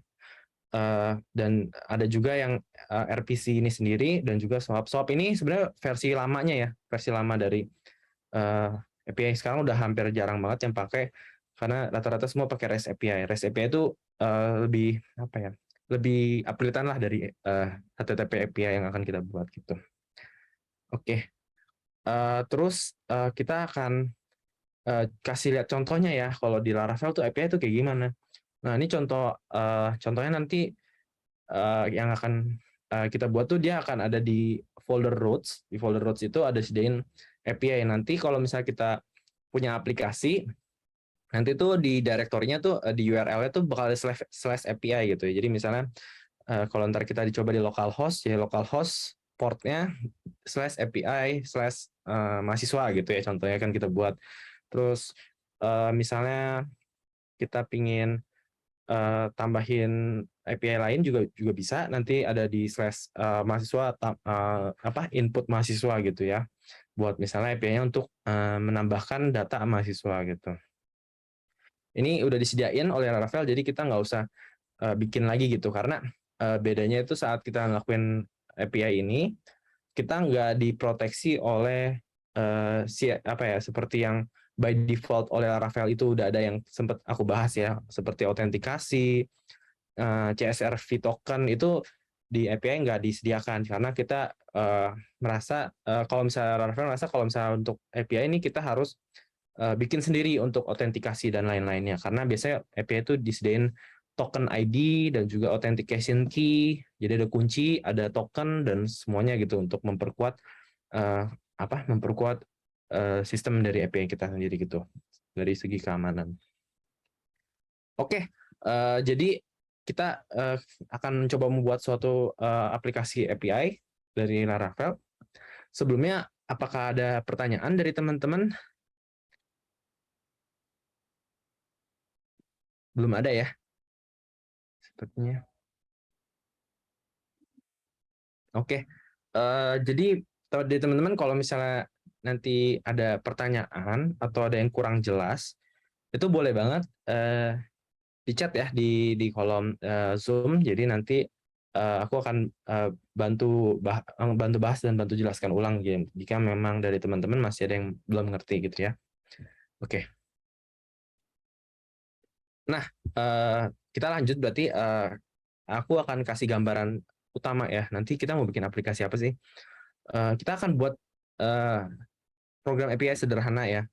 Dan ada juga yang RPC ini sendiri dan juga SOAP. SOAP ini sebenarnya versi lamanya ya, versi lama dari API. Sekarang udah hampir jarang banget yang pakai, karena rata-rata semua pakai REST API. REST API itu lebih apa ya? Lebih upgrade-an lah dari HTTP API yang akan kita buat gitu. Oke. Terus kita akan kasih lihat contohnya ya, kalau di Laravel tuh API itu kayak gimana. Nah, ini contohnya nanti yang akan kita buat tuh dia akan ada di folder routes. Di folder routes itu ada sediain API. Nanti kalau misalnya kita punya aplikasi, nanti tuh di direktorinya tuh di URL-nya tuh bakal ada slash API gitu ya. Jadi misalnya kalau ntar kita dicoba di localhost, ya localhost portnya slash API slash mahasiswa gitu ya, contohnya kan kita buat. Terus misalnya kita pingin tambahin API lain juga bisa, nanti ada di slash mahasiswa input mahasiswa gitu ya, buat misalnya API-nya untuk menambahkan data mahasiswa gitu. Ini udah disediain oleh Laravel, jadi kita nggak usah bikin lagi gitu, karena bedanya itu saat kita ngelakuin API ini, kita nggak diproteksi oleh seperti yang by default oleh Laravel itu udah ada, yang sempat aku bahas ya, seperti autentikasi, CSRV token itu di API nggak disediakan, karena kita merasa kalau misalnya Laravel merasa kalau misalnya untuk API ini kita harus bikin sendiri untuk autentikasi dan lain-lainnya, karena biasanya API itu disediain token ID dan juga authentication key, jadi ada kunci, ada token dan semuanya gitu untuk memperkuat sistem dari API kita sendiri gitu dari segi keamanan. Oke, jadi kita akan coba membuat suatu aplikasi API dari Laravel. Sebelumnya, apakah ada pertanyaan dari teman-teman? Belum ada ya, sepertinya. Oke, jadi dari teman-teman kalau misalnya nanti ada pertanyaan atau ada yang kurang jelas, itu boleh banget di chat ya di kolom Zoom. Jadi nanti aku akan bantu bahas dan bantu jelaskan ulang jika memang dari teman-teman masih ada yang belum ngerti gitu ya. Oke. Nah, kita lanjut berarti aku akan kasih gambaran utama ya. Nanti kita mau bikin aplikasi apa sih? Kita akan buat program API sederhana ya.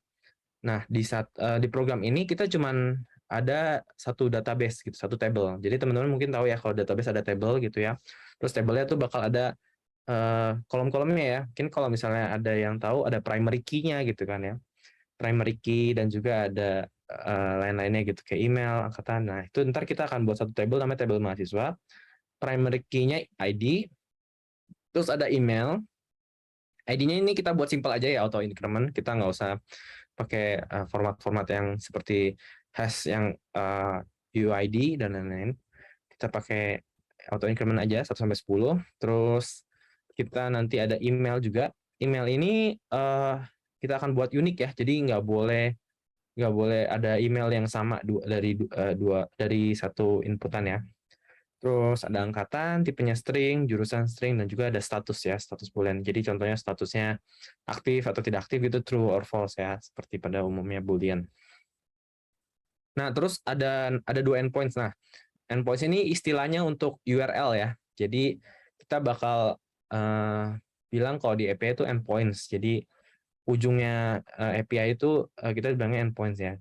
Nah, di program ini kita cuman ada satu database gitu, satu table. Jadi teman-teman mungkin tahu ya kalau database ada table gitu ya. Terus tabelnya tuh bakal ada kolom-kolomnya ya. Mungkin kalau misalnya ada yang tahu ada primary key-nya gitu kan ya. Primary key dan juga ada lain-lainnya gitu kayak email, angkatan. Nah, itu ntar kita akan buat satu table namanya table mahasiswa. Primary key-nya ID, terus ada email. ID-nya ini kita buat simple aja ya, auto increment. Kita nggak usah pakai format-format yang seperti hash yang UID dan lain-lain. Kita pakai auto increment aja 1 sampai 10. Terus kita nanti ada email juga. Email ini kita akan buat unik ya. Jadi nggak boleh ada email yang sama dari satu inputan ya. Terus ada angkatan, tipenya string, jurusan string, dan juga ada status ya, status boolean. Jadi contohnya statusnya aktif atau tidak aktif itu true or false ya, seperti pada umumnya boolean. Nah, terus ada dua endpoints. Nah, endpoints ini istilahnya untuk URL ya. Jadi kita bakal bilang kalau di API itu endpoints. Jadi ujungnya API itu kita bilangnya endpoints ya,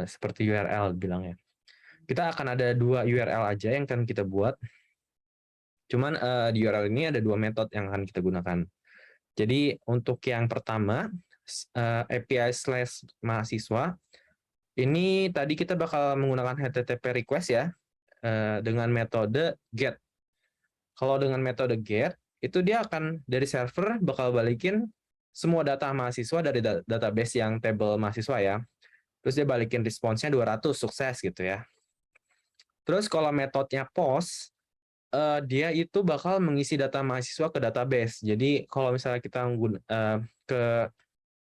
seperti URL bilangnya. Kita akan ada dua URL aja yang akan kita buat. Cuman di URL ini ada dua metode yang akan kita gunakan. Jadi untuk yang pertama, API/mahasiswa, ini tadi kita bakal menggunakan HTTP request ya, dengan metode GET. Kalau dengan metode GET, itu dia akan dari server bakal balikin semua data mahasiswa dari database yang table mahasiswa ya. Terus dia balikin responsnya 200, sukses gitu ya. Terus kalau metodenya POST, dia itu bakal mengisi data mahasiswa ke database. Jadi kalau misalnya kita ke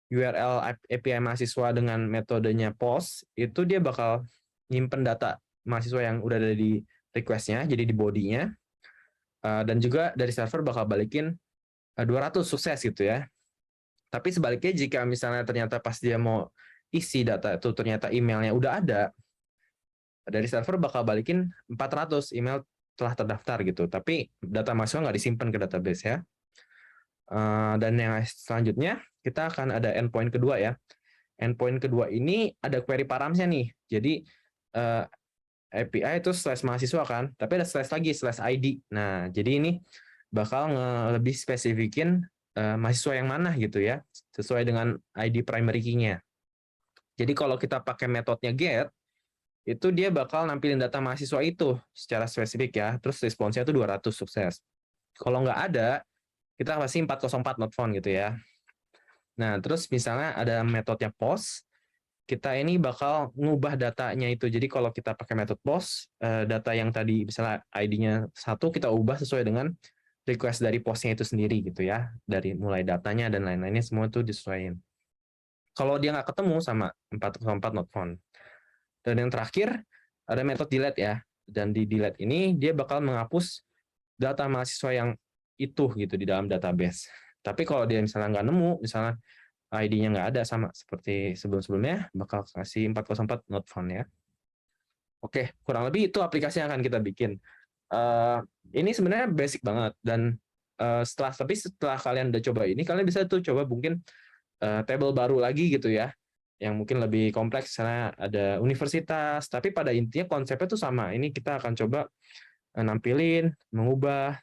URL API mahasiswa dengan metodenya POST, itu dia bakal nyimpen data mahasiswa yang udah ada di request-nya, jadi di body-nya, dan juga dari server bakal balikin 200, sukses gitu ya. Tapi sebaliknya jika misalnya ternyata pas dia mau isi data itu ternyata emailnya udah ada, dari server bakal balikin 400 email telah terdaftar gitu. Tapi data mahasiswa nggak disimpan ke database ya. Dan yang selanjutnya kita akan ada endpoint kedua ya. Endpoint kedua ini ada query params-nya nih. Jadi API itu slash mahasiswa kan, tapi ada slash lagi, slash ID. Nah, jadi ini bakal lebih spesifikin mahasiswa yang mana gitu ya, sesuai dengan ID primary key-nya. Jadi kalau kita pakai metodenya get, itu dia bakal nampilin data mahasiswa itu secara spesifik ya, terus responsnya itu 200, sukses. Kalau nggak ada, kita pasti 404 not found gitu ya. Nah, terus misalnya ada metodenya post, kita ini bakal ngubah datanya itu. Jadi kalau kita pakai metode post, data yang tadi misalnya ID-nya 1, kita ubah sesuai dengan request dari postnya itu sendiri gitu ya. Dari mulai datanya dan lain-lainnya semua itu disesuaikan. Kalau dia nggak ketemu sama 404 not found. Dan yang terakhir, ada metode delete ya. Dan di delete ini dia bakal menghapus data mahasiswa yang itu gitu di dalam database. Tapi kalau dia misalnya nggak nemu, misalnya ID-nya nggak ada sama seperti sebelum-sebelumnya, bakal kasih 404 not found ya. Oke, kurang lebih itu aplikasi yang akan kita bikin. Ini sebenarnya basic banget, dan setelah kalian udah coba ini, kalian bisa tuh coba mungkin table baru lagi gitu ya, yang mungkin lebih kompleks, misalnya ada universitas, tapi pada intinya konsepnya tuh sama. Ini kita akan coba nampilin, mengubah,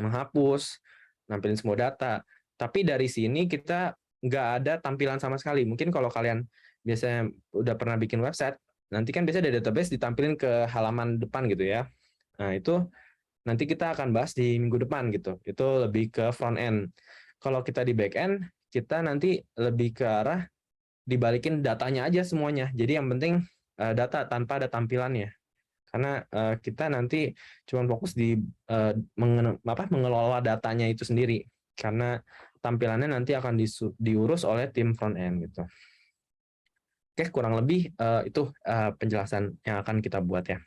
menghapus, nampilin semua data. Tapi dari sini kita nggak ada tampilan sama sekali. Mungkin kalau kalian biasanya udah pernah bikin website, nanti kan biasanya dari database ditampilin ke halaman depan gitu ya. Nah, itu nanti kita akan bahas di minggu depan gitu. Itu lebih ke front end. Kalau kita di back end, kita nanti lebih ke arah dibalikin datanya aja semuanya. Jadi yang penting data tanpa ada tampilannya. Karena kita nanti cuma fokus di mengelola datanya itu sendiri. Karena tampilannya nanti akan diurus oleh tim front end gitu. Oke, kurang lebih itu penjelasan yang akan kita buat ya.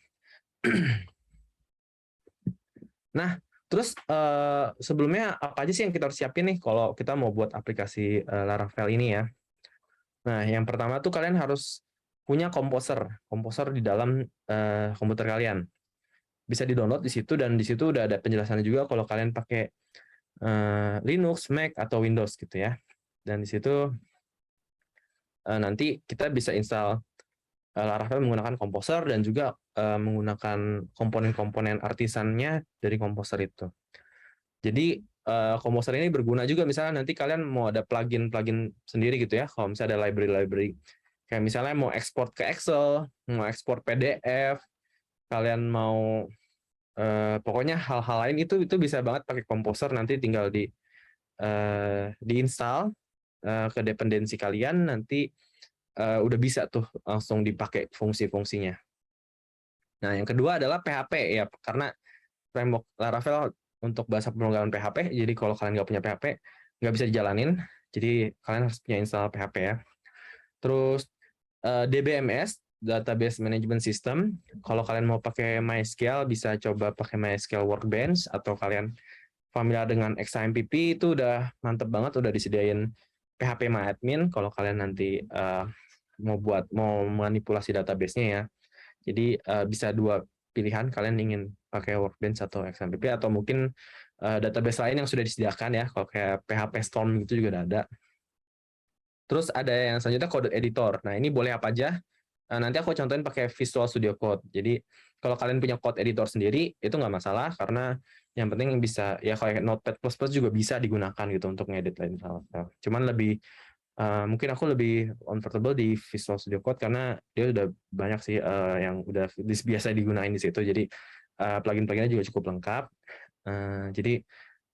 Nah, terus sebelumnya apa aja sih yang kita harus siapin nih kalau kita mau buat aplikasi Laravel ini ya? Nah, yang pertama tuh kalian harus punya komposer di dalam komputer kalian. Bisa di-download di situ, dan di situ udah ada penjelasannya juga kalau kalian pakai Linux, Mac, atau Windows gitu ya. Dan di situ nanti kita bisa install Laravel menggunakan komposer dan juga menggunakan komponen-komponen artisannya dari komposer itu. Jadi komposer ini berguna juga misalnya nanti kalian mau ada plugin-plugin sendiri gitu ya. Kalau misalnya ada library-library, kayak misalnya mau ekspor ke Excel, mau ekspor PDF, kalian mau pokoknya hal-hal lain itu bisa banget pakai komposer, nanti tinggal diinstal ke dependensi kalian, nanti udah bisa tuh langsung dipakai fungsi-fungsinya. Nah, yang kedua adalah PHP ya, karena framework Laravel untuk bahasa pemrograman PHP, jadi kalau kalian nggak punya PHP, nggak bisa dijalanin, jadi kalian harus punya install PHP ya. Terus DBMS, Database Management System, kalau kalian mau pakai MySQL, bisa coba pakai MySQL Workbench, atau kalian familiar dengan XAMPP, itu udah mantep banget, udah disediain PHPMyAdmin, kalau kalian nanti mau manipulasi database-nya ya. Jadi bisa dua pilihan, kalian ingin pakai Workbench atau XAMPP, atau mungkin database lain yang sudah disediakan ya, kalau kayak PHP Storm itu juga udah ada. Terus ada yang selanjutnya code editor. Nah, ini boleh apa aja, Nanti aku contohin pakai Visual Studio Code. Jadi kalau kalian punya code editor sendiri itu nggak masalah, karena yang penting bisa ya kayak Notepad++ juga bisa digunakan gitu untuk ngedit lain hal. Cuman lebih mungkin aku lebih comfortable di Visual Studio Code karena dia udah banyak sih yang udah biasa digunain di situ. Jadi plugin-pluginnya juga cukup lengkap. Jadi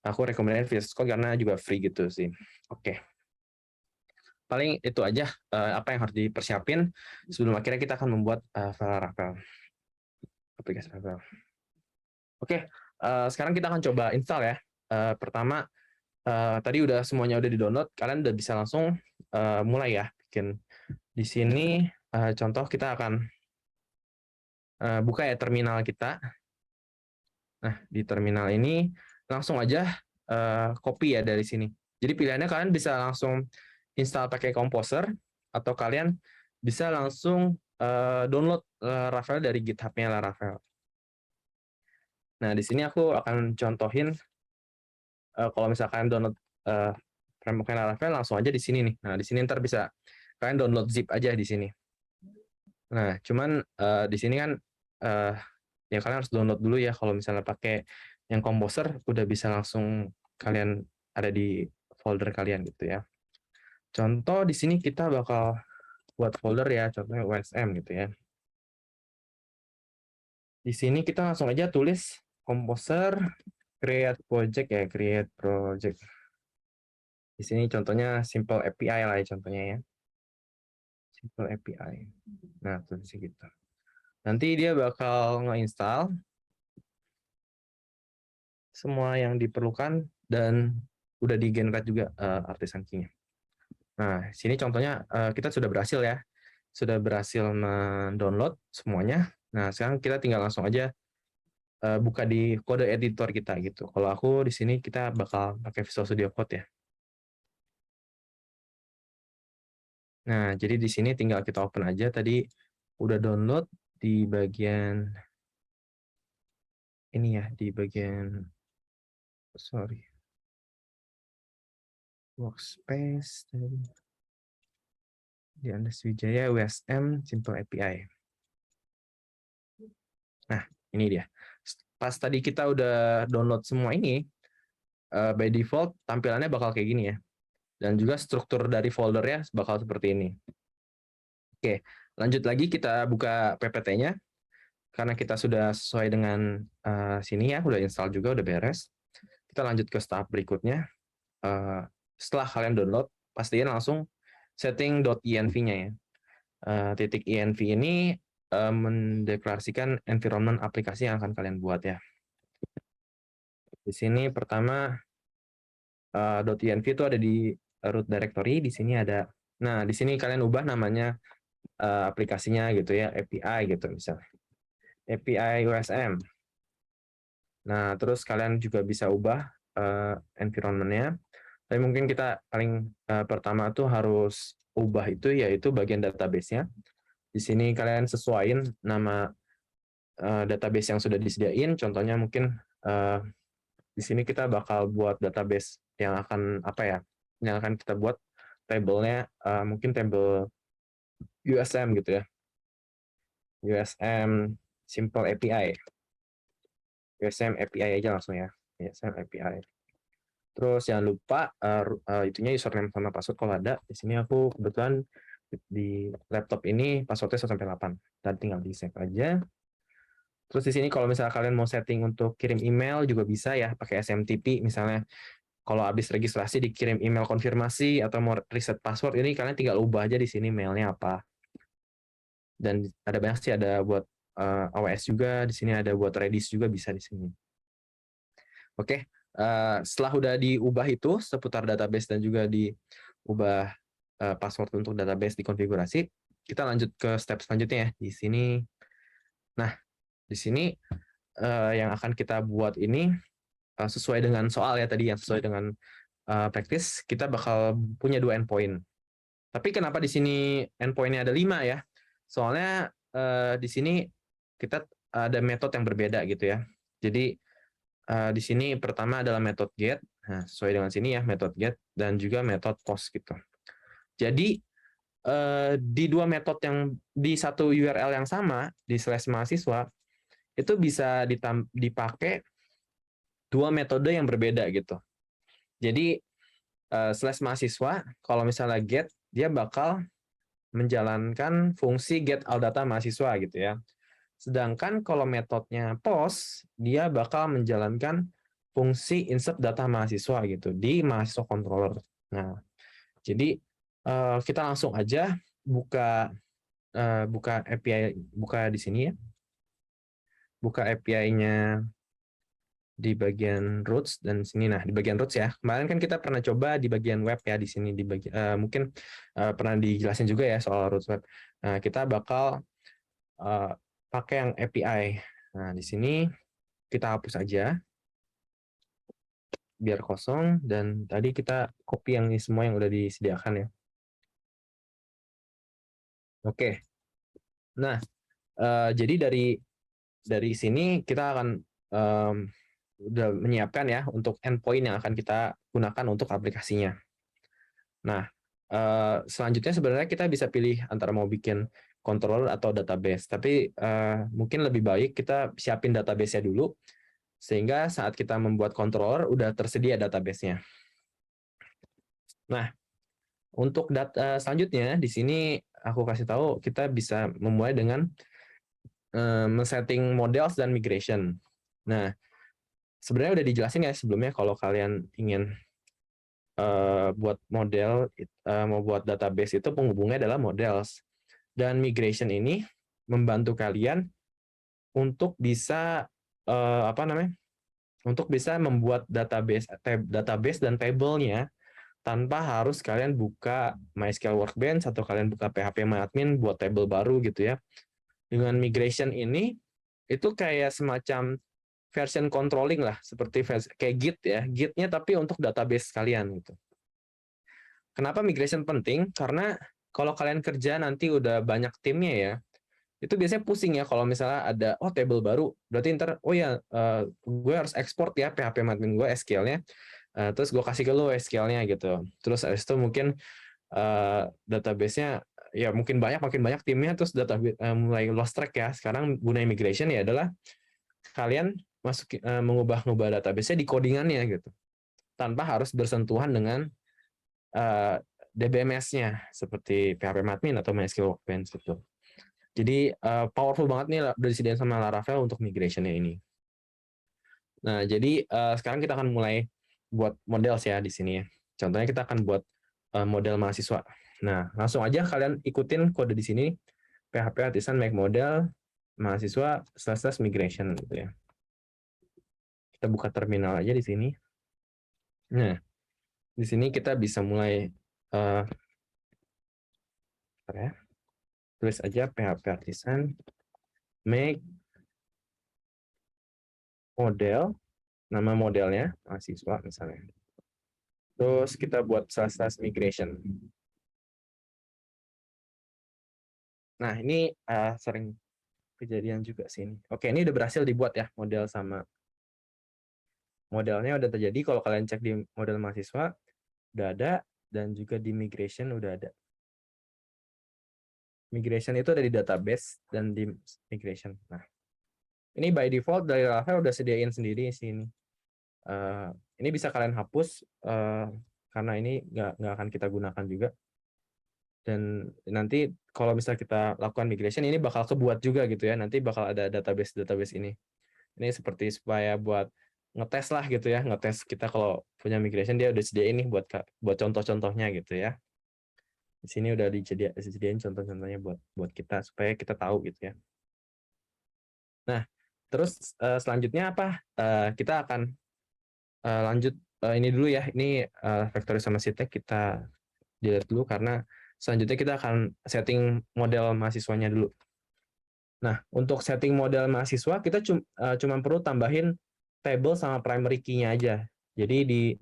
aku rekomendasiin Visual Code karena juga free gitu sih. Oke. Paling itu aja apa yang harus dipersiapin sebelum akhirnya kita akan membuat file Laravel, aplikasi Laravel. Oke, sekarang kita akan coba install ya. Pertama, tadi udah semuanya udah di-download, kalian udah bisa langsung mulai ya bikin. Di sini contoh kita akan buka ya terminal kita. Nah, di terminal ini langsung aja copy ya dari sini. Jadi pilihannya kalian bisa langsung install pakai Composer, atau kalian bisa langsung download Laravel dari GitHub-nya Laravel. Nah, di sini aku akan contohin kalau misalkan download framework Laravel langsung aja di sini nih. Nah, di sini ntar bisa kalian download zip aja di sini. Nah, cuman di sini kan ya kalian harus download dulu ya. Kalau misalnya pakai yang Composer udah bisa langsung kalian ada di folder kalian gitu ya. Contoh di sini kita bakal buat folder ya, contohnya USM gitu ya. Di sini kita langsung aja tulis Composer create project ya, create project. Di sini contohnya simple API lah ya contohnya ya. Simple API. Nah, tulis gitu. Nanti dia bakal nge-install semua yang diperlukan dan udah di-generate juga artisan key-nya. Nah, sini contohnya kita sudah berhasil ya. Sudah berhasil mendownload semuanya. Nah, sekarang kita tinggal langsung aja buka di kode editor kita gitu. Kalau aku di sini kita bakal pakai Visual Studio Code ya. Nah, jadi di sini tinggal kita open aja. Tadi udah download di bagian ini ya, di bagian workspace di Andes Wijaya USM Simple API. Nah, ini dia. Pas tadi kita udah download semua ini, by default tampilannya bakal kayak gini ya. Dan juga struktur dari foldernya bakal seperti ini. Oke, lanjut lagi kita buka PPT-nya. Karena kita sudah sesuai dengan sini ya, udah install juga, udah beres. Kita lanjut ke tahap berikutnya. Setelah kalian download, pastiin langsung setting.env-nya ya. Titik .env ini mendeklarasikan environment aplikasi yang akan kalian buat ya. Di sini pertama .env itu ada di root directory, di sini ada. Nah, di sini kalian ubah namanya aplikasinya gitu ya, API gitu misalnya. API USM. Nah, terus kalian juga bisa ubah environment-nya. Tapi mungkin kita paling pertama tuh harus ubah itu yaitu bagian database-nya. Di sini kalian sesuaiin nama database yang sudah disediain. Contohnya mungkin di sini kita bakal buat database yang akan apa ya? Yang akan kita buat tabelnya mungkin tabel USM gitu ya. USM Simple API. USM API aja langsung ya. USM API. Terus jangan lupa itunya username sama password kalau ada. Di sini aku kebetulan di laptop ini passwordnya 1 sampai 8. Dan tinggal di save aja. Terus di sini kalau misalnya kalian mau setting untuk kirim email juga bisa ya pakai SMTP misalnya. Kalau habis registrasi dikirim email konfirmasi atau mau reset password ini kalian tinggal ubah aja di sini mailnya apa. Dan ada banyak sih, ada buat AWS juga, di sini ada buat Redis juga bisa di sini. Oke, setelah udah diubah itu seputar database dan juga diubah password untuk database dikonfigurasi, kita lanjut ke step selanjutnya ya di sini. Nah, di sini yang akan kita buat ini sesuai dengan soal ya tadi yang sesuai dengan practice, kita bakal punya 2 endpoint. Tapi kenapa di sini endpoint-nya ada 5 ya? Soalnya di sini kita ada metode yang berbeda gitu ya. Jadi di sini pertama adalah metode get. Nah, sesuai dengan sini ya metode get dan juga metode post gitu. Jadi di dua metode yang di satu URL yang sama di slash mahasiswa itu bisa dipakai dua metode yang berbeda gitu. Jadi slash mahasiswa kalau misalnya get dia bakal menjalankan fungsi get all data mahasiswa gitu ya. Sedangkan kalau metodenya post dia bakal menjalankan fungsi insert data mahasiswa gitu di mahasiswa controller. Nah, jadi kita langsung aja buka buka API, buka di sini ya. Buka API-nya di bagian roots dan sini. Nah, di bagian roots ya. Kemarin kan kita pernah coba di bagian web ya di sini di bagian mungkin pernah dijelasin juga ya soal roots web. Nah, kita bakal pakai yang API. Nah, di sini kita hapus aja biar kosong dan tadi kita copy yang ini semua yang udah disediakan ya. Oke. Nah, jadi dari sini kita akan udah menyiapkan ya untuk endpoint yang akan kita gunakan untuk aplikasinya. Nah, selanjutnya sebenarnya kita bisa pilih antara mau bikin controller atau database, tapi mungkin lebih baik kita siapin database-nya dulu, sehingga saat kita membuat controller udah tersedia database-nya. Nah, untuk selanjutnya di sini aku kasih tahu kita bisa memulai dengan men-setting models dan migration. Nah, sebenarnya udah dijelasin ya sebelumnya kalau kalian ingin buat model, mau buat database itu penghubungnya adalah models. Dan migration ini membantu kalian untuk bisa apa namanya? Untuk bisa membuat database dan table-nya tanpa harus kalian buka MySQL Workbench atau kalian buka PHP-MyAdmin buat table baru gitu ya. Dengan migration ini itu kayak semacam version controlling lah, seperti kayak Git ya, Git-nya tapi untuk database kalian gitu. Kenapa migration penting? Karena kalau kalian kerja nanti udah banyak timnya ya, itu biasanya pusing ya kalau misalnya ada table baru, berarti ntar gue harus ekspor ya PHP admin gue SQL-nya, terus gue kasih ke lo SQL-nya gitu. Terus habis itu mungkin database-nya ya mungkin makin banyak timnya, terus database mulai lost track ya. Sekarang guna migration ya adalah kalian mengubah database-nya di codingannya gitu, tanpa harus bersentuhan dengan DBMS-nya seperti PHP admin atau MySQL Workbench gitu. Jadi powerful banget nih udah disediain sama Laravel untuk migration-nya ini. Nah, jadi sekarang kita akan mulai buat model ya di sini ya. Contohnya kita akan buat model mahasiswa. Nah, langsung aja kalian ikutin kode di sini PHP artisan make model mahasiswa / migration gitu ya. Kita buka terminal aja di sini. Nah, di sini kita bisa mulai ya. Tulis aja PHP artisan make model, nama modelnya mahasiswa misalnya. Terus kita buat / migration. Nah, ini sering kejadian juga sih ini. Oke, ini udah berhasil dibuat ya model sama modelnya udah terjadi. Kalau kalian cek di model mahasiswa udah ada dan juga di migration udah ada. Migration itu ada di database dan di migration. Nah, ini by default dari Laravel udah sediain sendiri sih ini. Ini bisa kalian hapus karena ini nggak akan kita gunakan juga. Dan nanti kalau misalnya kita lakukan migration ini bakal kebuat juga gitu ya. Nanti bakal ada database ini. Ini seperti supaya buat ngetes lah gitu ya, ngetes kita kalau punya migration dia udah sediain nih buat contoh-contohnya gitu ya. Di sini udah disediain contoh-contohnya buat kita supaya kita tahu gitu ya. Nah, terus selanjutnya apa? Kita akan lanjut ini dulu ya. Ini factory sama Sitek kita delete dulu karena selanjutnya kita akan setting model mahasiswanya dulu. Nah, untuk setting model mahasiswa kita cuma perlu tambahin table sama primary key-nya aja. Jadi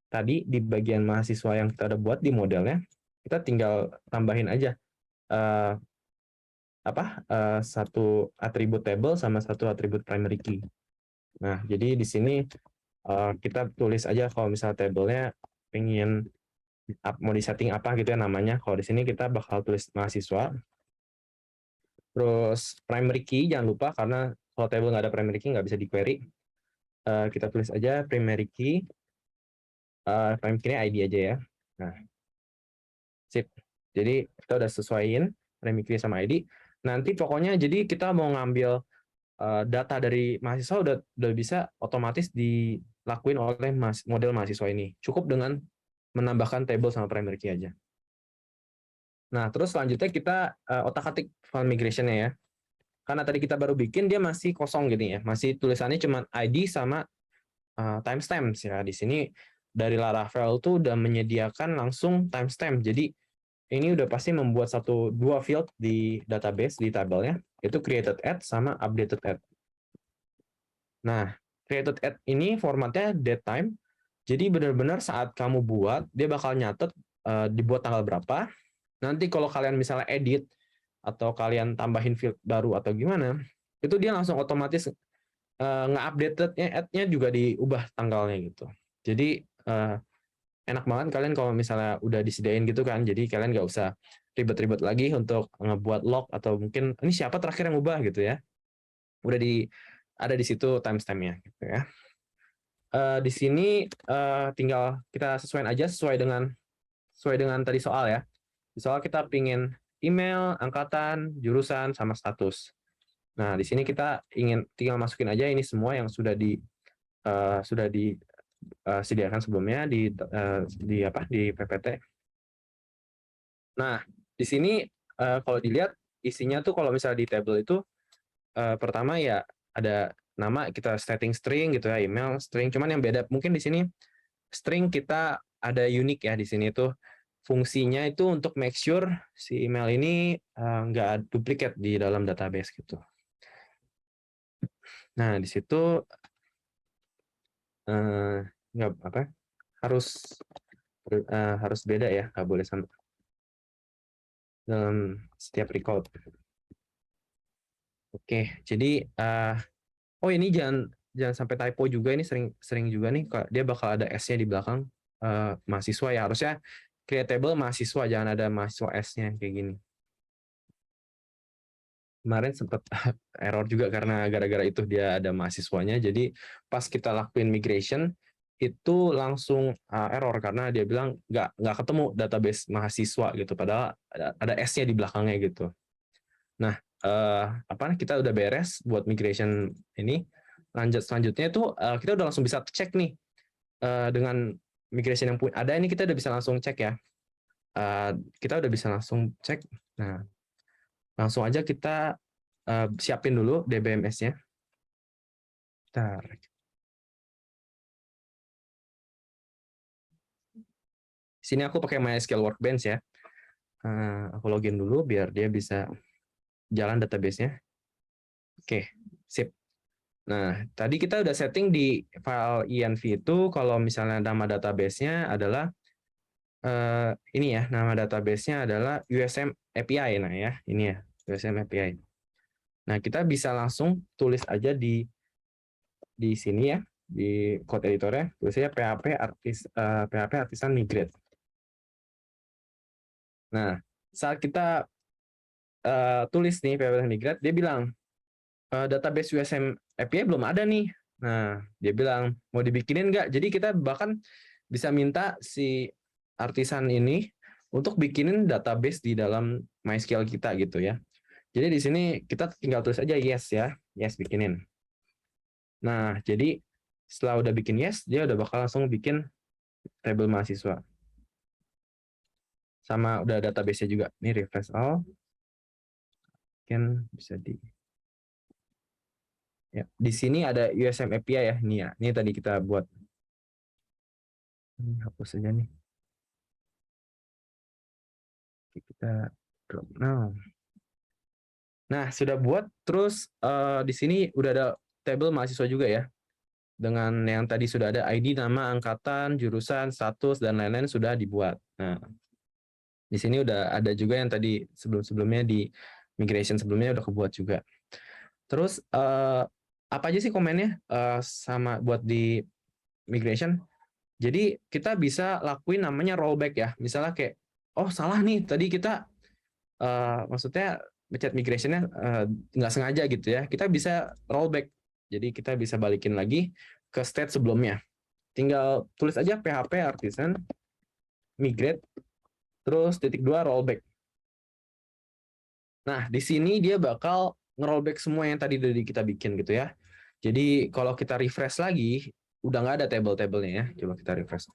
tadi di bagian mahasiswa yang kita udah buat di modelnya, kita tinggal tambahin aja satu atribut table sama satu atribut primary key. Nah, jadi di sini kita tulis aja kalau misalnya table-nya pengen mau di setting apa gitu ya namanya. Kalau di sini kita bakal tulis mahasiswa. Terus primary key jangan lupa, karena kalau table nggak ada primary key nggak bisa di query. Kita tulis aja primary key. Primary key ID aja ya. Nah, sip. Jadi kita udah sesuaiin primary key sama ID. Nanti pokoknya jadi kita mau ngambil data dari mahasiswa udah bisa otomatis dilakuin oleh model mahasiswa ini. Cukup dengan menambahkan table sama primary key aja. Nah, terus selanjutnya kita otak-atik file migration-nya ya. Karena tadi kita baru bikin, dia masih kosong gini ya. Masih tulisannya cuma ID sama timestamps ya. Di sini dari Laravel tuh udah menyediakan langsung timestamp. Jadi ini udah pasti membuat dua field di database di tabelnya, itu created at sama updated at. Nah, created at ini formatnya datetime. Jadi benar-benar saat kamu buat, dia bakal nyatet dibuat tanggal berapa. Nanti kalau kalian misalnya edit atau kalian tambahin field baru atau gimana, itu dia langsung otomatis nge-update-nya ad-nya juga diubah tanggalnya gitu. Jadi enak banget kalian kalau misalnya udah disediain gitu kan, jadi kalian nggak usah ribet-ribet lagi untuk ngebuat log atau mungkin ini siapa terakhir yang ubah gitu ya. Udah ada di situ timestamp-nya gitu ya. Di sini tinggal kita sesuaiin aja sesuai dengan tadi soal ya. Di soal kita pingin email, angkatan, jurusan, sama status. Nah, di sini kita tinggal masukin aja ini semua yang sudah disediakan sebelumnya di PPT. Nah, di sini kalau dilihat isinya tuh kalau misalnya di table itu pertama ya ada nama, kita setting string gitu ya, email string. Cuman yang beda mungkin di sini string kita ada unik ya di sini tuh. Fungsinya itu untuk make sure si email ini nggak duplicate di dalam database gitu. Nah, di situ nggak apa harus beda ya, nggak boleh sama dalam setiap record. Oke, jadi oh ini jangan sampai typo juga, ini sering juga nih dia bakal ada S-nya di belakang mahasiswa ya, harusnya creatable mahasiswa, jangan ada mahasiswa S-nya kayak gini. Kemarin sempat error juga karena gara-gara itu dia ada mahasiswanya, jadi pas kita lakuin migration itu langsung error karena dia bilang nggak ketemu database mahasiswa gitu, padahal ada S-nya di belakangnya gitu. Nah, kita udah beres buat migration ini. Selanjutnya itu kita udah langsung bisa cek nih dengan migration yang ada ini, kita udah bisa langsung cek ya. Kita udah bisa langsung cek. Nah, langsung aja kita siapin dulu DBMS-nya. Bentar. Sini aku pakai MySQL Workbench ya. Aku login dulu biar dia bisa jalan database-nya. Oke, sip. Nah, tadi kita udah setting di file env itu kalau misalnya nama database-nya adalah ini ya, nama database-nya adalah USM API. Nah ya, ini ya, USM API. Nah, kita bisa langsung tulis aja di sini ya, di code editornya, tulisnya PHP Artisan Migrate. Nah, saat kita tulis nih PHP Artisan Migrate, dia bilang, database USM API belum ada nih. Nah, dia bilang, mau dibikinin nggak? Jadi kita bahkan bisa minta si Artisan ini untuk bikinin database di dalam MySQL kita gitu ya. Jadi di sini kita tinggal tulis aja yes ya, yes bikinin. Nah, jadi setelah udah bikin yes, dia udah bakal langsung bikin table mahasiswa. Sama udah database-nya juga. Ini refresh all. Mungkin bisa ya, di sini ada USM API ya, ini ya. Ini tadi kita buat. Ini hapus aja nih. Kita drop now. Nah, sudah buat, terus di sini udah ada table mahasiswa juga ya. Dengan yang tadi sudah ada ID, nama, angkatan, jurusan, status, dan lain-lain sudah dibuat. Nah, di sini udah ada juga yang tadi sebelum-sebelumnya di migration sebelumnya udah kebuat juga. Terus apa aja sih komennya sama buat di migration? Jadi kita bisa lakuin namanya rollback ya. Misalnya kayak, oh salah nih, tadi kita maksudnya pencet migration-nya nggak sengaja gitu ya. Kita bisa rollback. Jadi kita bisa balikin lagi ke state sebelumnya. Tinggal tulis aja PHP artisan migrate terus *2 rollback. Nah, di sini dia bakal nge-rollback semua yang tadi dari kita bikin gitu ya. Jadi kalau kita refresh lagi, udah nggak ada table-tablenya ya. Coba kita refresh.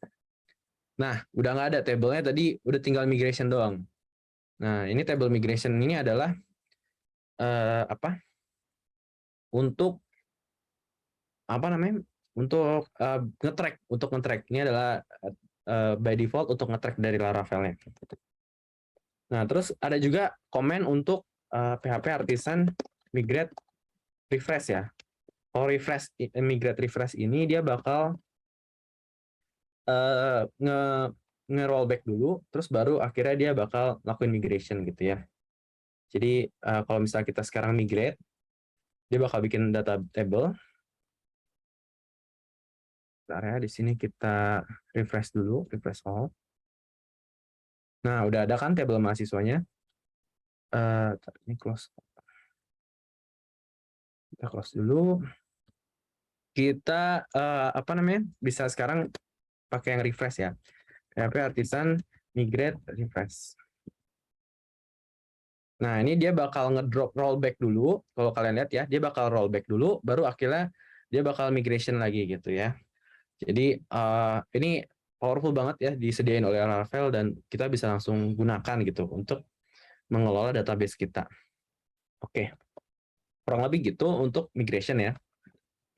Nah, udah nggak ada table-nya tadi, udah tinggal migration doang. Nah, ini table migration ini adalah apa? Untuk apa namanya? Untuk nge-track. Ini adalah by default untuk nge-track dari Laravel-nya. Nah, terus ada juga komen untuk PHP artisan migrate refresh ya. Kalau migrate refresh ini dia bakal nge-rollback dulu, terus baru akhirnya dia bakal lakuin migration gitu ya. Jadi kalau misalnya kita sekarang migrate, dia bakal bikin data table. Bentar ya, di sini kita refresh dulu, refresh all. Nah, udah ada kan table mahasiswanya. Ini close. Kita close dulu. Kita apa namanya? Bisa sekarang pakai yang refresh ya. PHP artisan migrate refresh. Nah, ini dia bakal ngedrop rollback dulu. Kalau kalian lihat ya, dia bakal rollback dulu, baru akhirnya dia bakal migration lagi gitu ya. Jadi ini powerful banget ya, disediain oleh Laravel dan kita bisa langsung gunakan gitu untuk mengelola database kita. Oke, kurang lebih gitu untuk migration ya.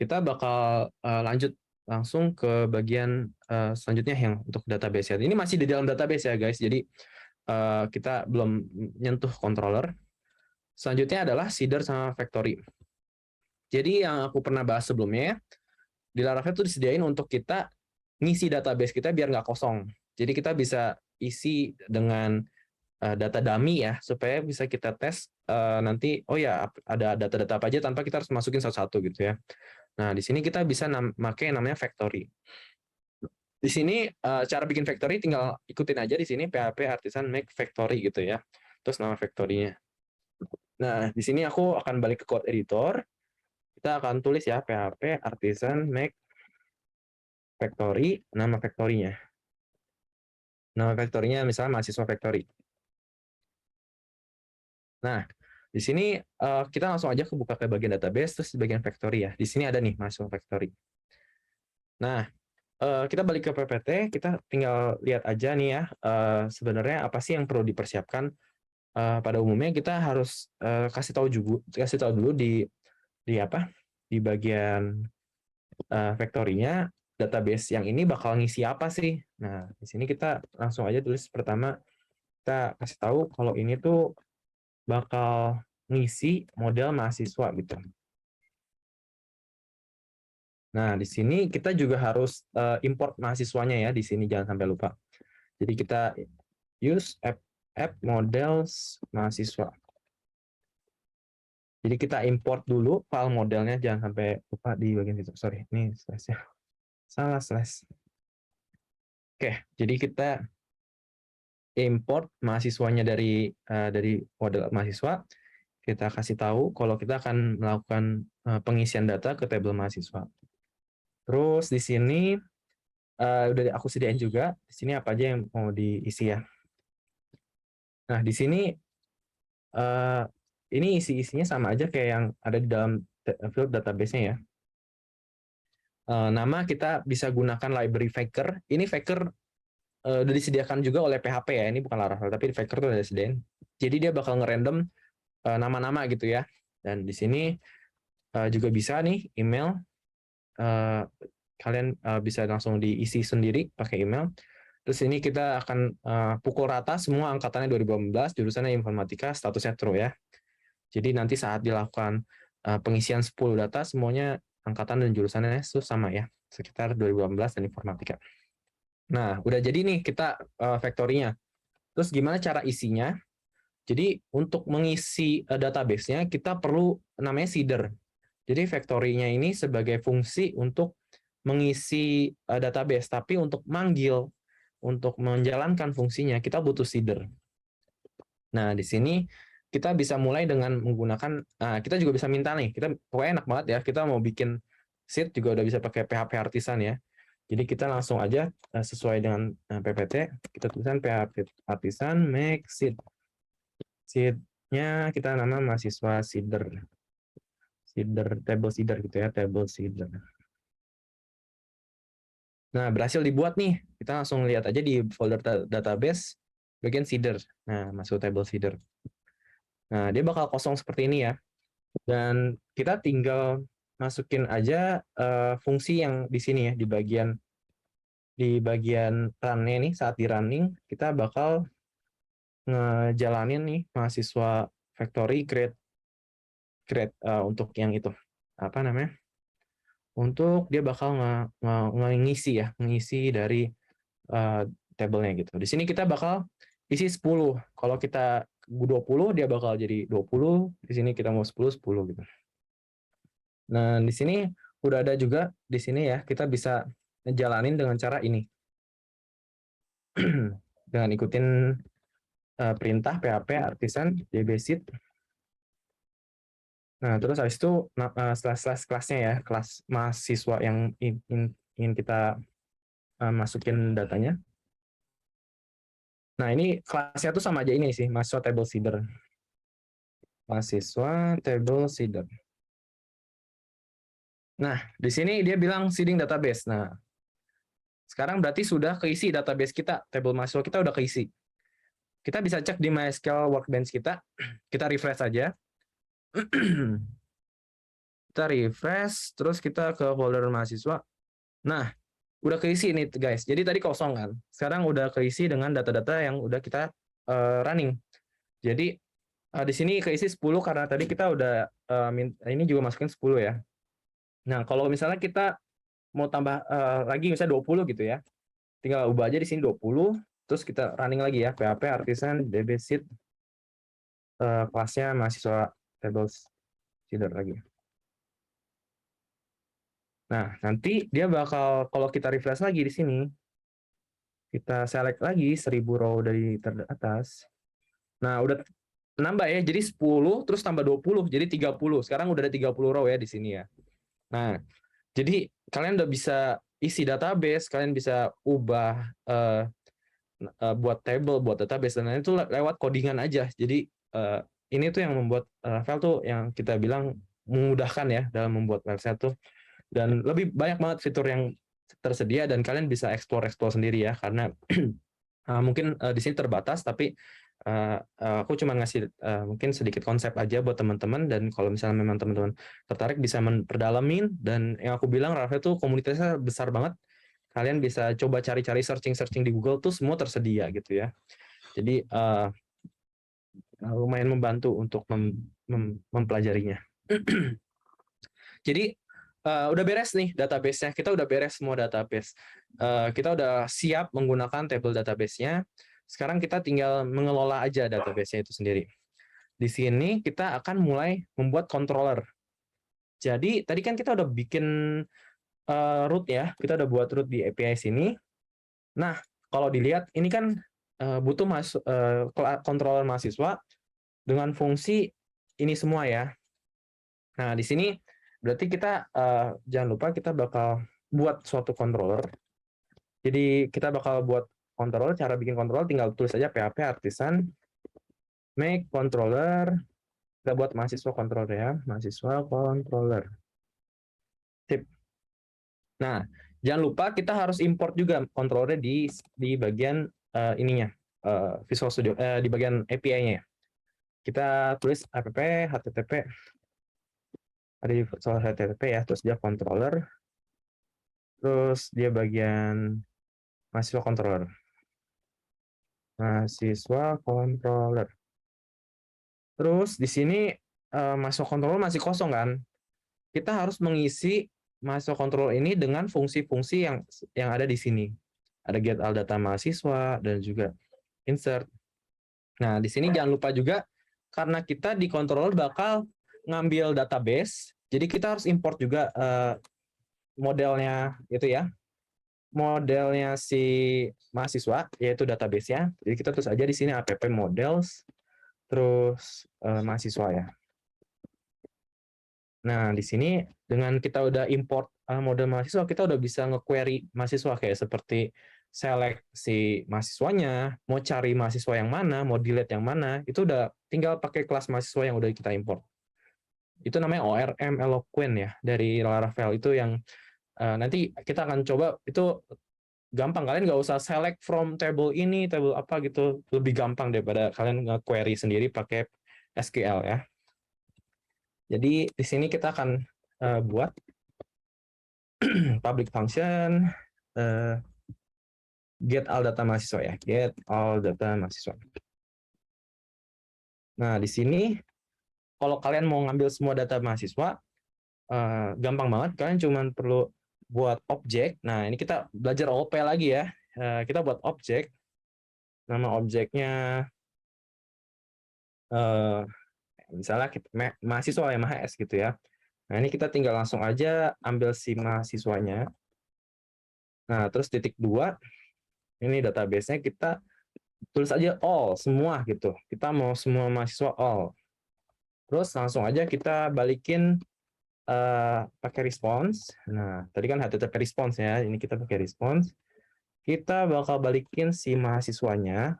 Kita bakal lanjut langsung ke bagian selanjutnya yang untuk database ya. Ini masih di dalam database ya guys, jadi kita belum nyentuh controller. Selanjutnya adalah seeder sama factory. Jadi yang aku pernah bahas sebelumnya, di Laravel itu disediain untuk kita ngisi database kita biar nggak kosong. Jadi kita bisa isi dengan data dummy ya, supaya bisa kita tes nanti, oh ya ada data-data apa aja tanpa kita harus masukin satu-satu gitu ya. Nah, di sini kita bisa pakai namanya factory. Di sini cara bikin factory tinggal ikutin aja di sini PHP artisan make factory gitu ya. Terus nama factory-nya. Nah, di sini aku akan balik ke code editor. Kita akan tulis ya PHP artisan make factory, nama factory-nya. Nama factory-nya misalnya mahasiswa factory. Nah, di sini kita langsung aja buka ke bagian database, terus di bagian factory ya. Di sini ada nih mahasiswa factory. Nah, kita balik ke PPT, kita tinggal lihat aja nih ya, sebenarnya apa sih yang perlu dipersiapkan. Pada umumnya kita harus kasih tahu dulu di apa? Di bagian factory-nya, database yang ini bakal ngisi apa sih? Nah, di sini kita langsung aja tulis pertama, kita kasih tahu kalau ini tuh bakal ngisi model mahasiswa gitu. Nah, di sini kita juga harus import mahasiswanya ya, di sini jangan sampai lupa. Jadi kita use app models mahasiswa. Jadi kita import dulu file modelnya, jangan sampai lupa di bagian itu. Sorry, ini slash-nya salah slash. Oke, jadi kita import mahasiswanya dari model mahasiswa. Kita kasih tahu kalau kita akan melakukan pengisian data ke tabel mahasiswa. Terus di sini udah aku sediain juga. Di sini apa aja yang mau diisi ya. Nah, di sini ini isi-isinya sama aja kayak yang ada di dalam field database-nya ya. Nama kita bisa gunakan library Faker. Ini Faker udah disediakan juga oleh PHP ya. Ini bukan Laravel, tapi Faker tuh udah disediain. Jadi dia bakal ngerandom nama-nama gitu ya. Dan di sini juga bisa nih email. Kalian bisa langsung diisi sendiri pakai email. Terus ini kita akan pukul rata semua angkatannya 2018, jurusannya informatika, statusnya true ya. Jadi nanti saat dilakukan pengisian 10 data, semuanya angkatan dan jurusannya sama ya, sekitar 2018 dan informatika. Nah, udah jadi nih kita factory-nya. Terus gimana cara isinya? Jadi untuk mengisi database-nya, kita perlu namanya seeder. Jadi factory-nya ini sebagai fungsi untuk mengisi database, tapi untuk manggil, untuk menjalankan fungsinya, kita butuh seeder. Nah, di sini kita bisa mulai dengan menggunakan, kita juga bisa minta nih, kita pokoknya enak banget ya, kita mau bikin seed juga udah bisa pakai PHP Artisan ya. Jadi kita langsung aja sesuai dengan PPT, kita tuliskan PHP Artisan make seed. Seed-nya kita nama mahasiswa seeder. Seeder, table seeder gitu ya, table seeder. Nah, berhasil dibuat nih. Kita langsung lihat aja di folder database bagian seeder. Nah, masuk table seeder. Nah, dia bakal kosong seperti ini ya. Dan kita tinggal masukin aja fungsi yang di sini ya, di bagian run-nya nih, saat di running, kita bakal ngejalanin nih mahasiswa factory create untuk yang itu. Apa namanya? Untuk dia bakal ngisi dari tabelnya gitu. Di sini kita bakal isi 10. Kalau kita 20, dia bakal jadi 20. Di sini kita mau 10, 10 gitu. Nah, di sini udah ada juga di sini ya, kita bisa ngejalanin dengan cara ini. Dengan ikutin perintah PHP Artisan dbseed. Nah, terus habis itu slash kelasnya ya, kelas mahasiswa yang ingin kita masukin datanya. Nah, ini kelasnya tuh sama aja ini sih, mahasiswa table seeder. Mahasiswa table seeder. Nah, di sini dia bilang seeding database. Nah, sekarang berarti sudah keisi database kita, table mahasiswa kita udah keisi. Kita bisa cek di MySQL Workbench kita refresh aja. Kita refresh, terus kita ke folder mahasiswa. Nah, udah keisi ini guys. Jadi tadi kosong kan. Sekarang udah keisi dengan data-data yang udah kita running. Jadi di sini keisi 10 karena tadi kita udah ini juga masukin 10 ya. Nah, kalau misalnya kita mau tambah lagi misalnya 20 gitu ya. Tinggal ubah aja di sini 20, terus kita running lagi ya, PHP Artisan dbseed kelasnya mahasiswa table seeder lagi. Nah, nanti dia bakal, kalau kita refresh lagi di sini, kita select lagi 1000 row dari teratas. Nah, udah nambah ya, jadi 10 terus tambah 20, jadi 30. Sekarang udah ada 30 row ya di sini ya. Nah, jadi kalian udah bisa isi database, kalian bisa ubah buat table, buat database, dan lain itu lewat codingan aja. Jadi ini tuh yang membuat Ravel tuh yang kita bilang memudahkan ya dalam membuat website tuh. Dan lebih banyak banget fitur yang tersedia dan kalian bisa explore sendiri ya, karena mungkin di sini terbatas, tapi aku cuma ngasih mungkin sedikit konsep aja buat teman-teman, dan kalau misalnya memang teman-teman tertarik bisa memperdalamin. Dan yang aku bilang Ravel tuh komunitasnya besar banget, kalian bisa coba cari-cari searching di Google tuh semua tersedia gitu ya. Jadi lumayan membantu untuk mempelajarinya. Jadi udah beres nih database-nya, kita udah beres semua database. Kita udah siap menggunakan table database-nya. Sekarang kita tinggal mengelola aja database-nya itu sendiri. Di sini kita akan mulai membuat controller. Jadi tadi kan kita udah bikin root ya, kita udah buat root di API sini. Nah, kalau dilihat ini kan butuh controller mahasiswa dengan fungsi ini semua ya. Nah, di sini berarti kita jangan lupa kita bakal buat suatu controller. Jadi kita bakal buat controller, cara bikin controller tinggal tulis aja PHP Artisan make controller. Kita buat mahasiswa controller ya, mahasiswa controller. Sip. Nah, jangan lupa kita harus import juga controllernya di bagian ininya, Visual Studio, di bagian API-nya ya. Kita tulis app http, ada di soal http ya, terus dia controller, terus dia bagian mahasiswa controller. Mahasiswa controller. Terus di sini mahasiswa controller masih kosong kan? Kita harus mengisi mahasiswa controller ini dengan fungsi-fungsi yang ada di sini. Ada get all data mahasiswa dan juga insert. Nah, di sini jangan lupa juga karena kita di controller bakal ngambil database, jadi kita harus import juga modelnya itu ya, modelnya si mahasiswa, yaitu database-nya. Jadi kita tulis aja di sini app models, terus mahasiswa ya. Nah, di sini dengan kita udah import model mahasiswa, kita udah bisa nge-query mahasiswa kayak seperti select si mahasiswanya, mau cari mahasiswa yang mana, mau delete yang mana, itu udah tinggal pakai kelas mahasiswa yang udah kita import. Itu namanya ORM Eloquent ya, dari Laravel itu yang nanti kita akan coba, itu gampang, kalian nggak usah select from table ini, table apa gitu, lebih gampang daripada kalian nge-query sendiri pakai SQL ya. Jadi di sini kita akan buat public function get all data mahasiswa ya, get all data mahasiswa. Nah, di sini kalau kalian mau ngambil semua data mahasiswa, gampang banget, kalian cuma perlu buat objek. Nah, ini kita belajar OOP lagi ya. Kita buat objek, nama objeknya misalnya mahasiswa ya, mahas gitu ya. Nah, ini kita tinggal langsung aja ambil si mahasiswanya. Nah, terus titik 2, ini database-nya kita tulis aja all, semua gitu. Kita mau semua mahasiswa all. Terus langsung aja kita balikin pakai response. Nah, tadi kan HTTP response ya, ini kita pakai response. Kita bakal balikin si mahasiswanya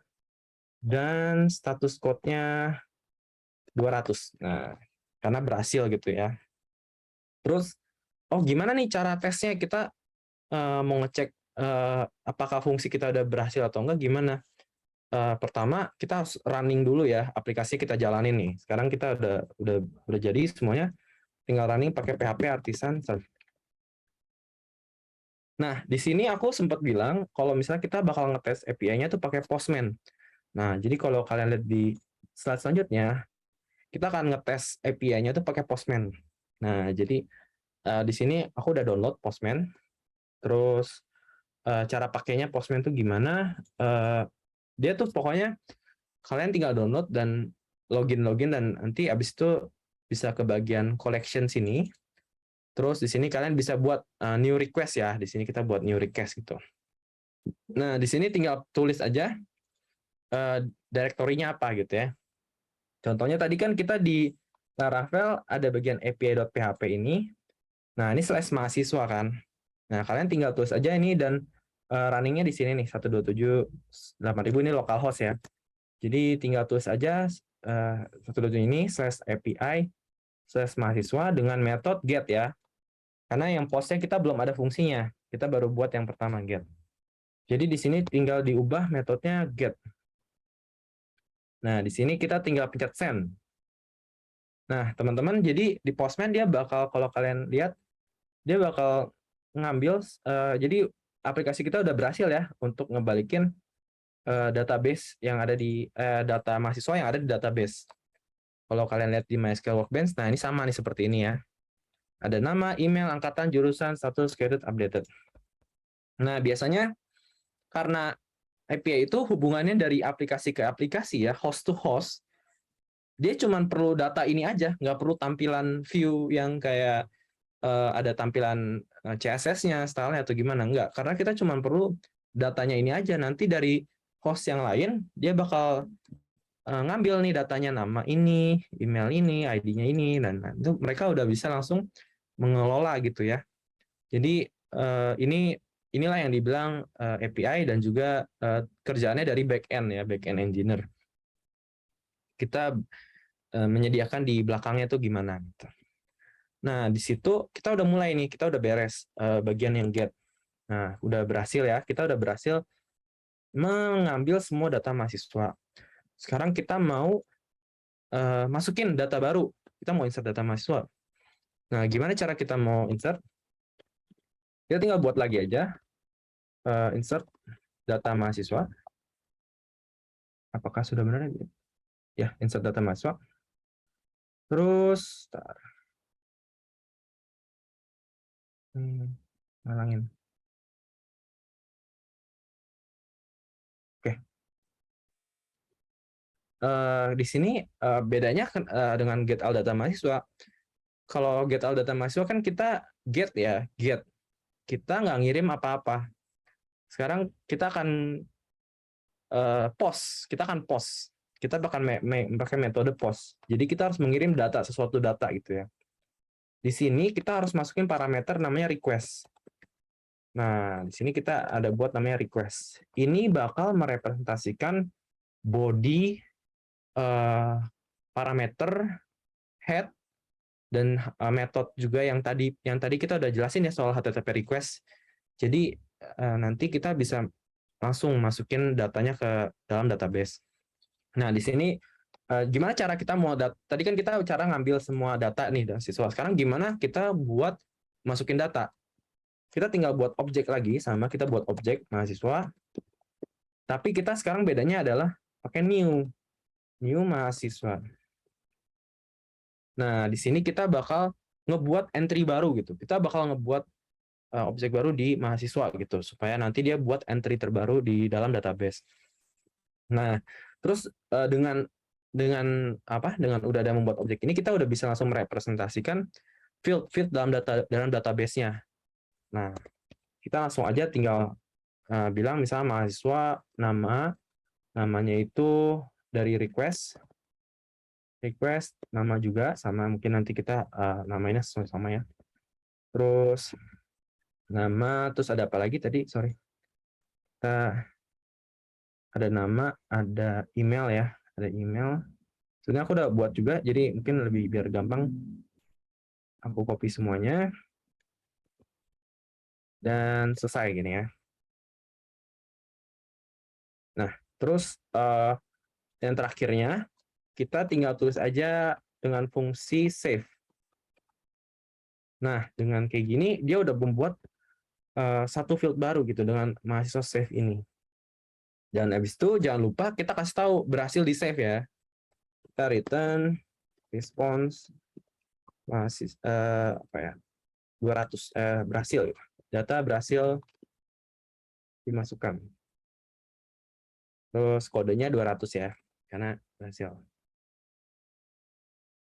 dan status code-nya 200. Nah, karena berhasil gitu ya. Terus, oh gimana nih cara tesnya? Kita mau ngecek apakah fungsi kita udah berhasil atau enggak, gimana? Pertama, kita harus running dulu ya, aplikasi kita jalanin nih. Sekarang kita udah jadi semuanya, tinggal running pakai PHP Artisan. Nah, di sini aku sempat bilang kalau misalnya kita bakal ngetes API-nya tuh pakai Postman. Nah, jadi kalau kalian lihat di slide selanjutnya, kita akan ngetes API-nya tuh pakai Postman. Nah, jadi di sini aku udah download Postman. Terus cara pakainya Postman tuh gimana? Dia tuh pokoknya kalian tinggal download dan login dan nanti abis itu bisa ke bagian collection sini. Terus di sini kalian bisa buat new request ya. Di sini kita buat new request gitu. Nah, di sini tinggal tulis aja direktorinya apa gitu ya. Contohnya tadi kan kita di Laravel ada bagian api.php ini. Nah, ini slash mahasiswa kan. Nah, kalian tinggal tulis aja ini dan runningnya di sini nih 127.8.000 ini localhost ya. Jadi tinggal tulis aja 127 ini slash API slash mahasiswa dengan metode get ya. Karena yang postnya kita belum ada fungsinya. Kita baru buat yang pertama get. Jadi di sini tinggal diubah metodenya get. Nah, di sini kita tinggal pencet send. Nah, teman-teman, jadi di Postman dia bakal, kalau kalian lihat, dia bakal ngambil, jadi aplikasi kita udah berhasil ya untuk ngebalikin database yang ada di data mahasiswa yang ada di database. Kalau kalian lihat di MySQL Workbench, nah ini sama nih seperti ini ya. Ada nama, email, angkatan, jurusan, status, scheduled, updated. Nah, biasanya karena API itu hubungannya dari aplikasi ke aplikasi ya, host to host, dia cuma perlu data ini aja, nggak perlu tampilan view yang kayak ada tampilan CSS-nya, style-nya atau gimana, nggak. Karena kita cuma perlu datanya ini aja, nanti dari host yang lain, dia bakal ngambil nih datanya, nama ini, email ini, ID-nya ini, dan itu mereka udah bisa langsung mengelola gitu ya. Jadi inilah yang dibilang API dan juga kerjaannya dari back-end ya, back-end engineer. Kita menyediakan di belakangnya tuh gimana gitu. Nah, di situ kita udah mulai nih, kita udah beres bagian yang get. Nah, udah berhasil ya, kita udah berhasil mengambil semua data mahasiswa. Sekarang kita mau masukin data baru, kita mau insert data mahasiswa. Nah, gimana cara kita mau insert? Kita tinggal buat lagi aja, insert data mahasiswa. Apakah sudah benar? Ya, insert data mahasiswa. Terus, ngalangin. Oke. Di sini bedanya dengan get all data mahasiswa. Kalau get all data mahasiswa kan kita get ya, get. kita nggak ngirim apa-apa. Sekarang kita akan post. Kita akan post. Kita bakal pakai metode post. Jadi kita harus mengirim sesuatu data gitu ya. Di sini kita harus masukin parameter namanya request. Nah, di sini kita ada buat namanya request. Ini bakal merepresentasikan body, parameter, head, dan method juga yang tadi kita udah jelasin ya soal HTTP request. Jadi nanti kita bisa langsung masukin datanya ke dalam database. Nah, di sini gimana cara kita tadi kan kita cara ngambil semua data nih dari siswa. Sekarang gimana kita buat masukin data? Kita tinggal buat objek lagi, sama kita buat objek mahasiswa. Tapi kita sekarang bedanya adalah pakai new mahasiswa. Nah, di sini kita bakal ngebuat entry baru gitu. Kita bakal ngebuat objek baru di mahasiswa gitu, supaya nanti dia buat entry terbaru di dalam database. Nah, terus dengan udah ada membuat objek ini, kita udah bisa langsung merepresentasikan field dalam database-nya. Nah, kita langsung aja tinggal bilang misalnya mahasiswa namanya itu dari request nama juga sama, mungkin nanti kita namanya sama ya. Terus nama, terus ada apa lagi tadi? Sorry. Kita ada nama, ada email ya, ada email. Sebenarnya aku udah buat juga, jadi mungkin lebih biar gampang. Aku copy semuanya dan selesai gini ya. Nah, terus yang terakhirnya kita tinggal tulis aja dengan fungsi save. Nah, dengan kayak gini dia udah membuat satu field baru gitu dengan mahasiswa save ini. Dan habis itu jangan lupa kita kasih tahu berhasil di save ya. Kita return response apa ya, 200 berhasil, data berhasil dimasukkan. Terus kodenya 200 ya, karena berhasil.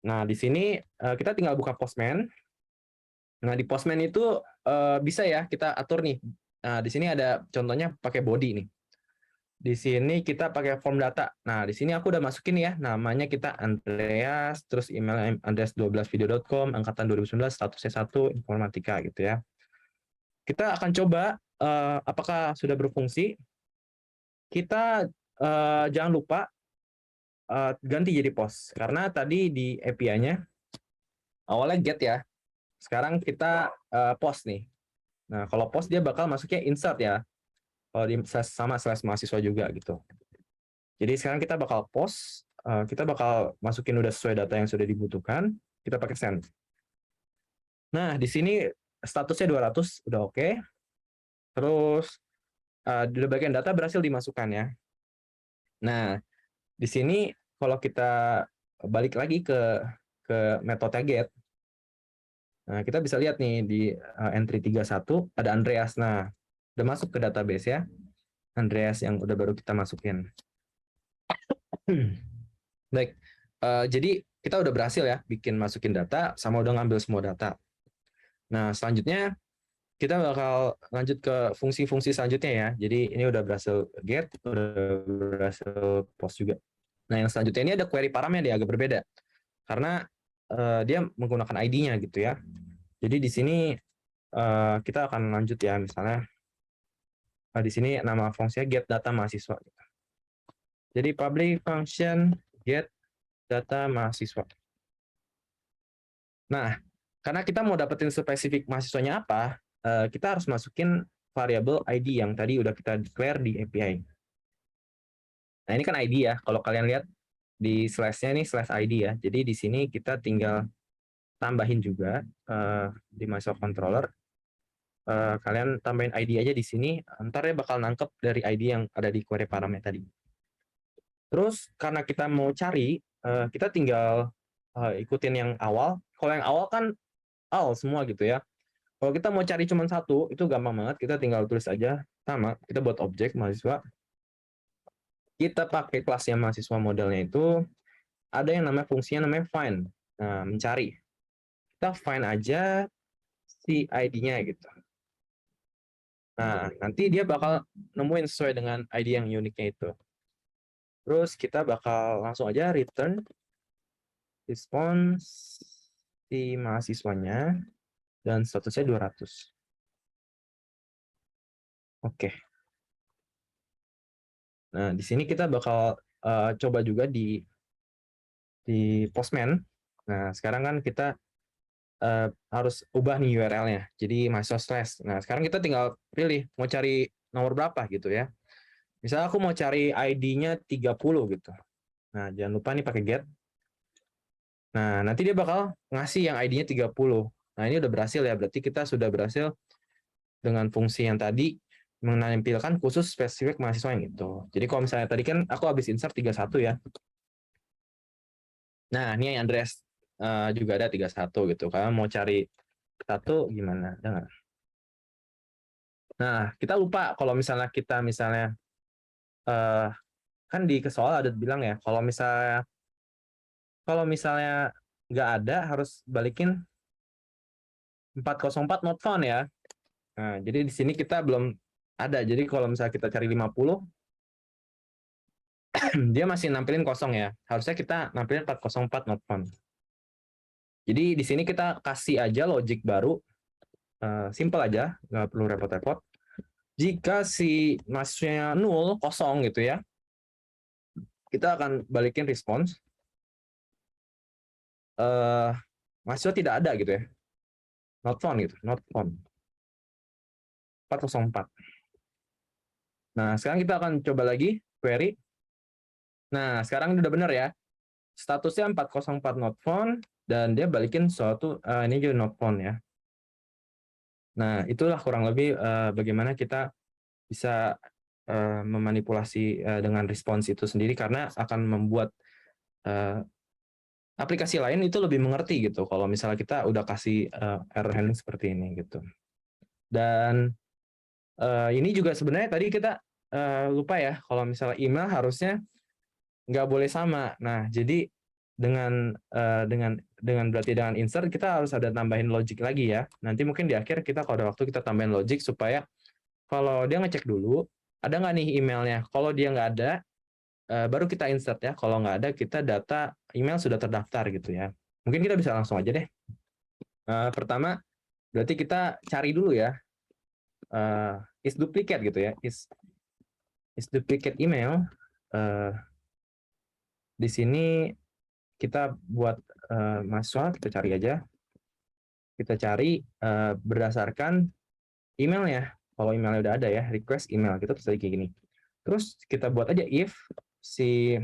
Nah, di sini kita tinggal buka Postman. Nah, di Postman itu bisa ya kita atur nih. Nah, di sini ada contohnya pakai body nih. Di sini kita pakai form data. Nah, di sini aku udah masukin ya, namanya kita Andreas, terus email andreas12video.com, angkatan 2019, statusnya 1, informatika gitu ya. Kita akan coba apakah sudah berfungsi. Kita jangan lupa ganti jadi post, karena tadi di API-nya awalnya get ya. Sekarang kita post nih. Nah, kalau post dia bakal masuknya insert ya. Kalau di sama slash mahasiswa juga gitu. Jadi sekarang kita bakal post, kita bakal masukin udah sesuai data yang sudah dibutuhkan, kita pakai send. Nah, di sini statusnya 200, udah oke. Terus di bagian data berhasil dimasukkan ya. Nah, di sini kalau kita balik lagi ke metode get, nah kita bisa lihat nih di entry 31 ada Andreas. Nah, udah masuk ke database ya. Andreas yang udah baru kita masukin. Baik, jadi kita udah berhasil ya bikin masukin data sama udah ngambil semua data. Nah, selanjutnya kita bakal lanjut ke fungsi-fungsi selanjutnya ya. Jadi ini udah berhasil get, udah berhasil post juga. Nah, yang selanjutnya ini ada query paramnya, dia agak berbeda. Karena dia menggunakan ID-nya gitu ya. Jadi di sini kita akan lanjut ya, misalnya di sini nama fungsinya get data mahasiswa. Jadi public function get data mahasiswa. Nah, karena kita mau dapetin spesifik mahasiswanya apa, kita harus masukin variabel ID yang tadi udah kita declare di API. Nah, ini kan ID ya. Kalau kalian lihat di slash-nya ini slash ID ya. Jadi di sini kita tinggal tambahin juga di mahasiswa controller. Kalian tambahin ID aja di sini. Ntar dia bakal nangkep dari ID yang ada di query parameter tadi. Terus karena kita mau cari, kita tinggal ikutin yang awal. Kalau yang awal kan all semua gitu ya. Kalau kita mau cari cuma satu, itu gampang banget. Kita tinggal tulis aja sama. Kita buat objek mahasiswa. Kita pakai kelasnya mahasiswa modelnya itu ada yang namanya fungsinya namanya find. Nah, mencari. Kita find aja si ID-nya gitu. Nah, nanti dia bakal nemuin sesuai dengan ID yang uniknya itu. Terus kita bakal langsung aja return response si mahasiswanya dan statusnya 200. Oke. Nah, di sini kita bakal coba juga di Postman. Nah, sekarang kan kita harus ubah nih URL-nya. Jadi mahasiswa slash. Nah, sekarang kita tinggal pilih mau cari nomor berapa gitu ya. Misalnya aku mau cari ID-nya 30 gitu. Nah, jangan lupa nih pakai get. Nah, nanti dia bakal ngasih yang ID-nya 30. Nah, ini udah berhasil ya. Berarti kita sudah berhasil dengan fungsi yang tadi menampilkan khusus spesifik mahasiswa yang itu. Jadi kalau misalnya tadi kan aku habis insert 31 ya. Nah, ini yang Andreas juga ada 31 gitu. Kalau mau cari satu gimana? Ada. Nah, kita lupa kalau misalnya kan di soal ada bilang ya, kalau misalnya nggak ada harus balikin 404 not found ya. Nah, jadi di sini kita belum ada. Jadi kalau misalnya kita cari 50, dia masih nampilin kosong ya. Harusnya kita nampilin 404 not found. Jadi di sini kita kasih aja logic baru, simple aja, nggak perlu repot-repot. Jika si mahasiswanya 0, kosong gitu ya, kita akan balikin response. Mahasiswa tidak ada gitu ya. Not found gitu, not found. 404. Nah, sekarang kita akan coba lagi query. Nah, sekarang udah benar ya. Statusnya 404 not found dan dia balikin suatu ini juga not found ya. Nah, itulah kurang lebih bagaimana kita bisa memanipulasi dengan respons itu sendiri karena akan membuat aplikasi lain itu lebih mengerti gitu kalau misalnya kita udah kasih error handling seperti ini gitu. Dan ini juga sebenarnya tadi kita lupa ya kalau misalnya email harusnya nggak boleh sama. Nah, jadi dengan berarti dengan insert kita harus ada tambahin logic lagi ya. Nanti mungkin di akhir kita kalau ada waktu kita tambahin logic supaya kalau dia ngecek dulu ada nggak nih emailnya. Kalau dia nggak ada, baru kita insert ya. Kalau nggak ada, kita data email sudah terdaftar gitu ya. Mungkin kita bisa langsung aja deh. Pertama, berarti kita cari dulu ya. Is duplicate gitu ya. Is duplicate email. Di sini kita buat mahasiswa, kita cari aja. Kita cari berdasarkan emailnya. Kalau emailnya udah ada ya, request email. Kita terus kayak gini. Terus kita buat aja if si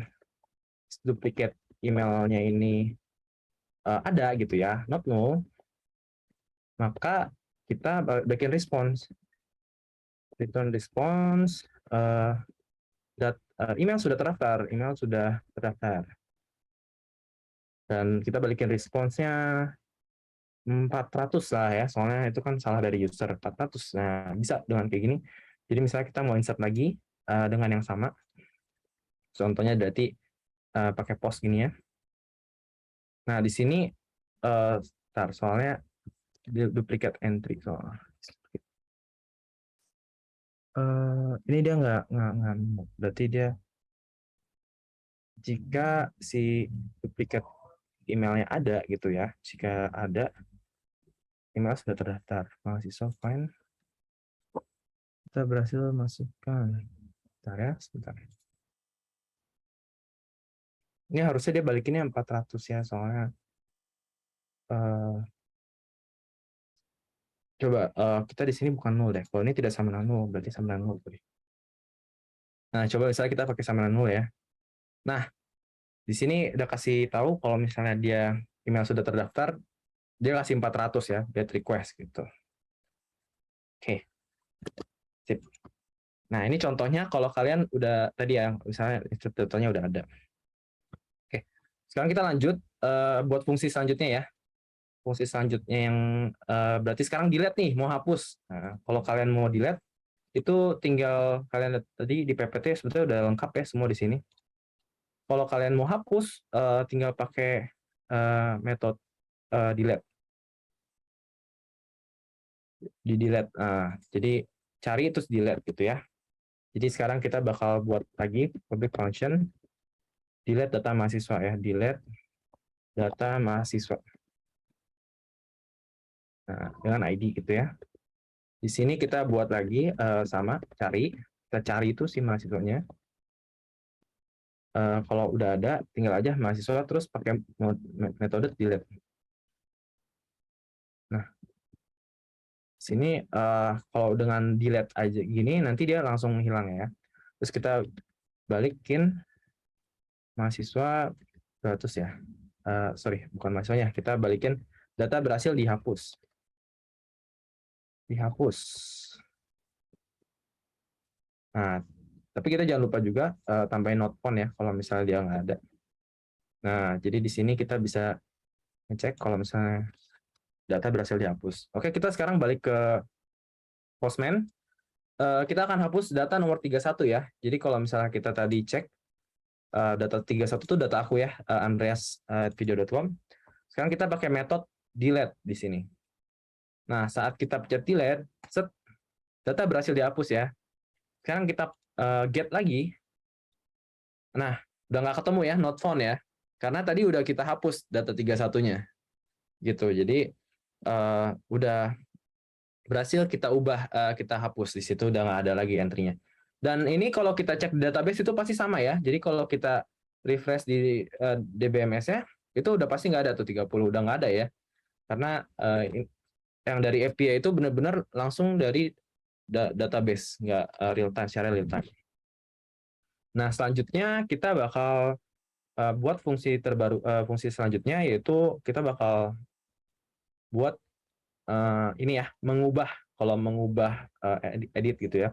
duplicate emailnya ini ada gitu ya, not null, maka kita bikin response. Return response, email sudah terdaftar, Dan kita balikin responsnya 400 lah ya, soalnya itu kan salah dari user 400. Nah, bisa dengan kayak gini. Jadi misalnya kita mau insert lagi dengan yang sama. Contohnya berarti pakai post gini ya. Nah, di sini soalnya duplicate entry soalnya. Ini dia nggak berarti dia jika si duplicate emailnya ada gitu ya, jika ada email sudah terdaftar mahasiswa fine, kita berhasil masukkan. Sebentar. Ini harusnya dia balikinnya 400 ya, soalnya coba kita di sini bukan nol deh. Kalau ini tidak sama dengan nol, berarti sama dengan nol. Nah, coba misalnya kita pakai sama dengan nol ya. Nah, di sini udah kasih tahu kalau misalnya dia email sudah terdaftar, dia kasih 400 ya, get request gitu. Oke. Sip. Nah, ini contohnya kalau kalian udah tadi ya, misalnya contohnya udah ada. Oke. Sekarang kita lanjut buat fungsi selanjutnya ya. Fungsi selanjutnya yang berarti sekarang delete nih, mau hapus. Nah, kalau kalian mau delete, itu tinggal kalian lihat tadi di PPT sebetulnya udah lengkap ya semua di sini. Kalau kalian mau hapus, tinggal pakai metode delete. Di delete. Jadi cari terus delete gitu ya. Jadi sekarang kita bakal buat lagi public function delete data mahasiswa ya, delete data mahasiswa. Nah, dengan ID gitu ya. Di sini kita buat lagi sama cari, kita cari itu si mahasiswanya. Kalau udah ada, tinggal aja mahasiswa terus pakai metode delete. Nah, sini kalau dengan delete aja gini nanti dia langsung hilang ya. Terus kita balikin mahasiswa 100 ya. Sorry, bukan mahasiswanya. Kita balikin data berhasil dihapus. Dihapus. Nah, tapi kita jangan lupa juga tambahin not found ya kalau misalnya dia nggak ada. Nah, jadi di sini kita bisa ngecek kalau misalnya data berhasil dihapus. Oke, kita sekarang balik ke Postman. Kita akan hapus data nomor 31 ya. Jadi kalau misalnya kita tadi cek data 31 itu data aku ya, andreas@video.com. Sekarang kita pakai metode delete di sini. Nah, saat kita pencet delete, set, data berhasil dihapus ya. Sekarang kita get lagi. Nah, udah nggak ketemu ya, not found ya. Karena tadi udah kita hapus data 31-nya. Gitu. Jadi udah berhasil kita ubah, kita hapus di situ, udah nggak ada lagi entry-nya. Dan ini kalau kita cek di database itu pasti sama ya. Jadi kalau kita refresh di DBMS-nya, itu udah pasti nggak ada tuh 30, udah nggak ada ya. Karena yang dari API itu benar-benar langsung dari database, nggak real time, secara real time. Nah, selanjutnya kita bakal buat fungsi terbaru, fungsi selanjutnya yaitu kita bakal buat ini ya, mengubah. Kalau mengubah edit gitu ya.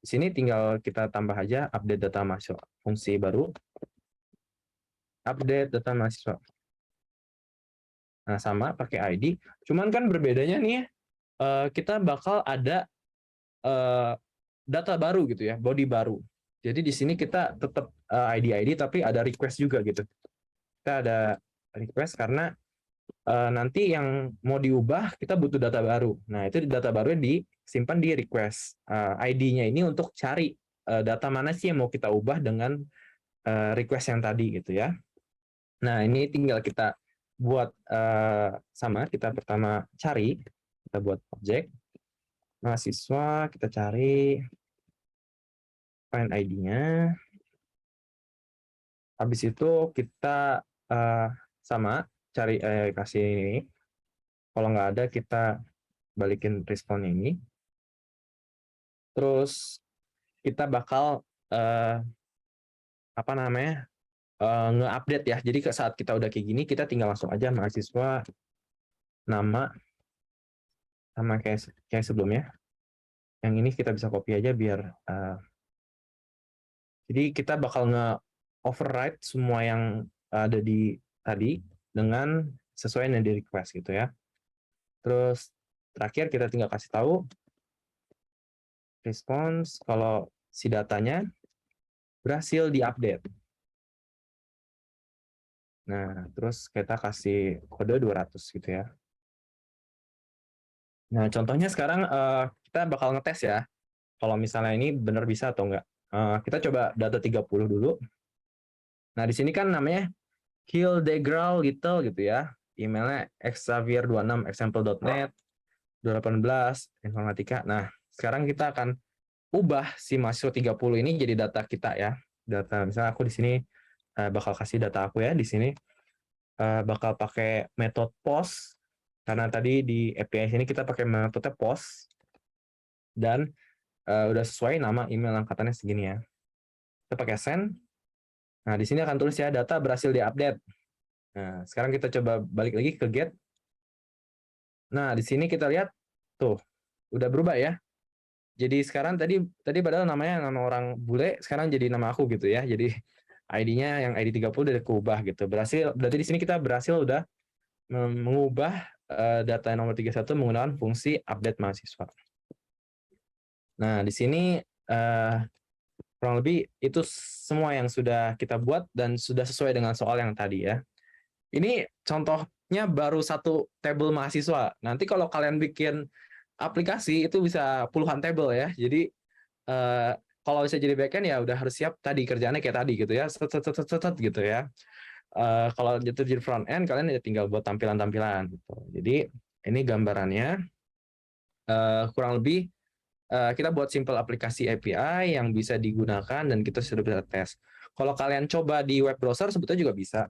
Di sini tinggal kita tambah aja update data mahasiswa, fungsi baru, update data mahasiswa. Nah, sama pakai ID. Cuman kan berbedanya nih, kita bakal ada data baru gitu ya, body baru. Jadi di sini kita tetap ID tapi ada request juga gitu. Kita ada request karena nanti yang mau diubah kita butuh data baru. Nah, itu data baru disimpan di request. ID-nya ini untuk cari data mana sih yang mau kita ubah dengan request yang tadi gitu ya. Nah, ini tinggal kita buat sama. Kita pertama cari, kita buat objek mahasiswa, kita cari find ID-nya. Habis itu kita sama cari kasih ini. Kalau nggak ada kita balikin respon ini. Terus kita bakal apa namanya nge-update ya. Jadi saat kita udah kayak gini kita tinggal langsung aja mahasiswa nama sama kayak sebelumnya. Yang ini kita bisa copy aja biar jadi kita bakal nge-override semua yang ada di tadi dengan sesuai yang di request gitu ya. Terus terakhir kita tinggal kasih tahu response kalau si datanya berhasil diupdate. Nah, terus kita kasih kode 200 gitu ya. Nah, contohnya sekarang kita bakal ngetes ya. Kalau misalnya ini benar bisa atau enggak. Kita coba data 30 dulu. Nah, di sini kan namanya Hildegral Little gitu ya. Emailnya xavier26example.net 2018 informatika. Nah, sekarang kita akan ubah si mahasiswa 30 ini jadi data kita ya. Data misalnya aku di sini bakal kasih data aku ya di sini. Bakal pakai metode post karena tadi di API sini kita pakai metode post dan udah sesuai nama email angkatannya segini ya. Kita pakai send. Nah, di sini akan tulis ya data berhasil diupdate. Nah, sekarang kita coba balik lagi ke get. Nah, di sini kita lihat tuh udah berubah ya. Jadi sekarang tadi padahal namanya nama orang bule, sekarang jadi nama aku gitu ya. Jadi ID-nya yang ID 30 udah keubah gitu. Berarti di sini kita berhasil udah mengubah data nomor 31 menggunakan fungsi update mahasiswa. Nah, di sini kurang lebih itu semua yang sudah kita buat dan sudah sesuai dengan soal yang tadi ya. Ini contohnya baru satu tabel mahasiswa. Nanti kalau kalian bikin aplikasi itu bisa puluhan table ya. Jadi kalau bisa jadi backend ya udah harus siap tadi kerjaannya kayak tadi gitu ya, set gitu ya. Kalau jadi front end kalian ya tinggal buat tampilan-tampilan gitu. Jadi ini gambarannya kurang lebih kita buat simple aplikasi API yang bisa digunakan dan kita sudah bisa tes. Kalau kalian coba di web browser sebetulnya juga bisa.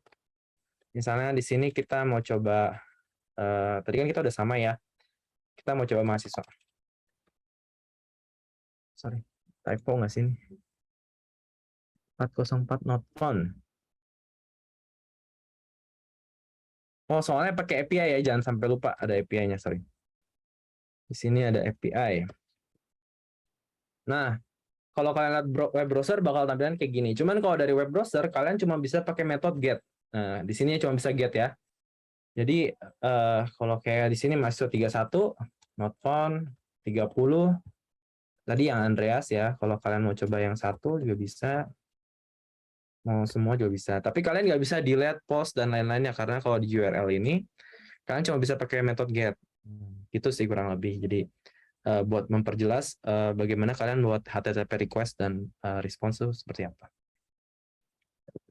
Misalnya di sini kita mau coba tadi kan kita udah sama ya. Kita mau coba mahasiswa. Sorry, typo nggak sih ini? 404 not found. Oh, soalnya pakai API ya, jangan sampai lupa ada API-nya, sorry. Di sini ada API. Nah, kalau kalian lihat web browser bakal tampilan kayak gini. Cuman kalau dari web browser kalian cuma bisa pakai metode get. Nah, di sini cuma bisa get ya. Jadi kalau kayak di sini mahasiswa 31, not found 30. Tadi yang Andreas ya. Kalau kalian mau coba yang satu juga bisa. Mau semua juga bisa. Tapi kalian nggak bisa delete, post, dan lain-lainnya. Karena kalau di URL ini, kalian cuma bisa pakai metode get. Itu sih kurang lebih. Jadi buat memperjelas bagaimana kalian buat HTTP request dan response itu seperti apa.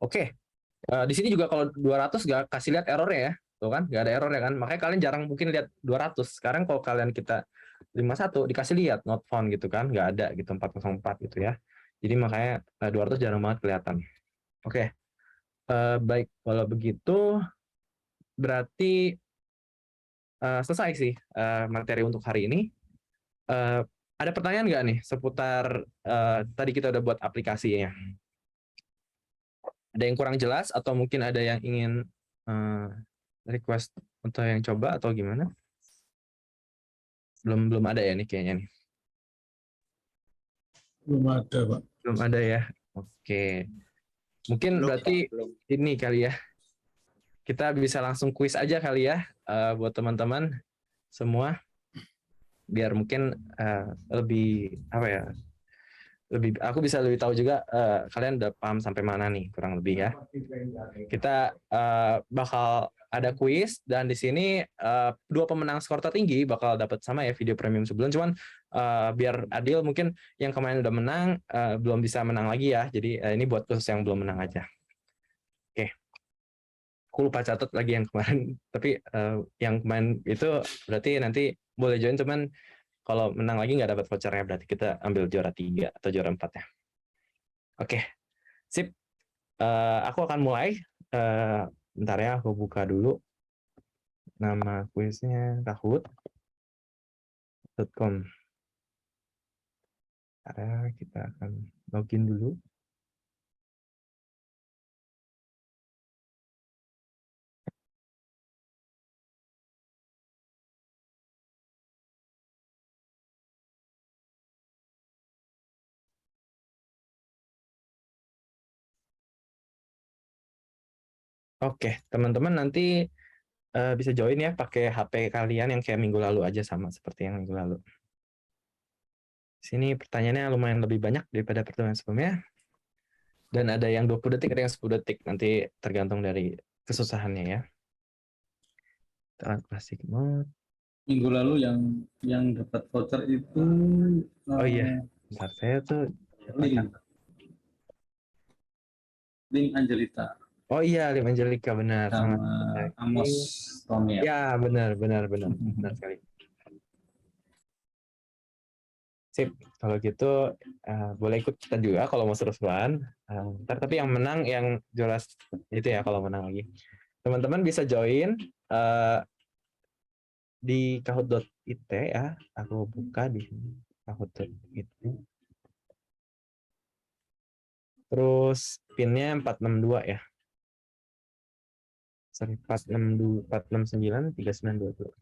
Oke, di sini juga kalau 200 nggak kasih lihat errornya ya. Tuh kan, nggak ada error ya kan. Makanya kalian jarang mungkin lihat 200. Sekarang kalau kalian kita 51 dikasih lihat not found gitu kan, nggak ada gitu 404 gitu ya. Jadi makanya 200 jarang banget kelihatan. Oke, baik kalau begitu berarti selesai sih materi untuk hari ini. Ada pertanyaan nggak nih seputar tadi kita udah buat aplikasinya? Ada yang kurang jelas atau mungkin ada yang ingin request untuk yang coba atau gimana? Belum ada ya nih kayaknya nih. Belum ada, Pak. Belum ada ya. Oke. Mungkin berarti ini kali ya. Kita bisa langsung kuis aja kali ya buat teman-teman semua biar mungkin lebih apa ya? Aku bisa lebih tahu juga kalian udah paham sampai mana nih kurang lebih ya. Kita bakal ada kuis dan di sini dua pemenang skor tertinggi bakal dapat sama ya video premium sebulan. Cuman biar adil mungkin yang kemarin udah menang belum bisa menang lagi ya. Jadi ini buat khusus yang belum menang aja. Oke, aku lupa catat lagi yang kemarin. Tapi yang kemarin itu berarti nanti boleh join cuman kalau menang lagi nggak dapat vouchernya berarti kita ambil juara 3 atau juara 4 ya. Oke, sip. Aku akan mulai. Bentar ya, aku buka dulu. Nama kuisnya kahoot.com. Kita akan login dulu. Oke, teman-teman nanti bisa join ya pakai HP kalian yang kayak minggu lalu aja sama seperti yang minggu lalu. Sini pertanyaannya lumayan lebih banyak daripada pertemuan sebelumnya. Dan ada yang 20 detik, ada yang 10 detik. Nanti tergantung dari kesusahannya ya. Klasik mode. Minggu lalu yang dapat voucher itu Oh iya, bentar saya tuh Link Angelita Oh iya, Lim Angelica benar, sangat sama baik. Amos Tomir. Ya, benar sekali. Sip, kalau gitu boleh ikut kita juga kalau mau seru-seruan. Ntar tapi yang menang yang juara itu ya kalau menang lagi. Teman-teman bisa join di kahoot.it ya. Aku buka di kahoot.it. Terus pinnya 462 ya. Sorry, 462 469 3922.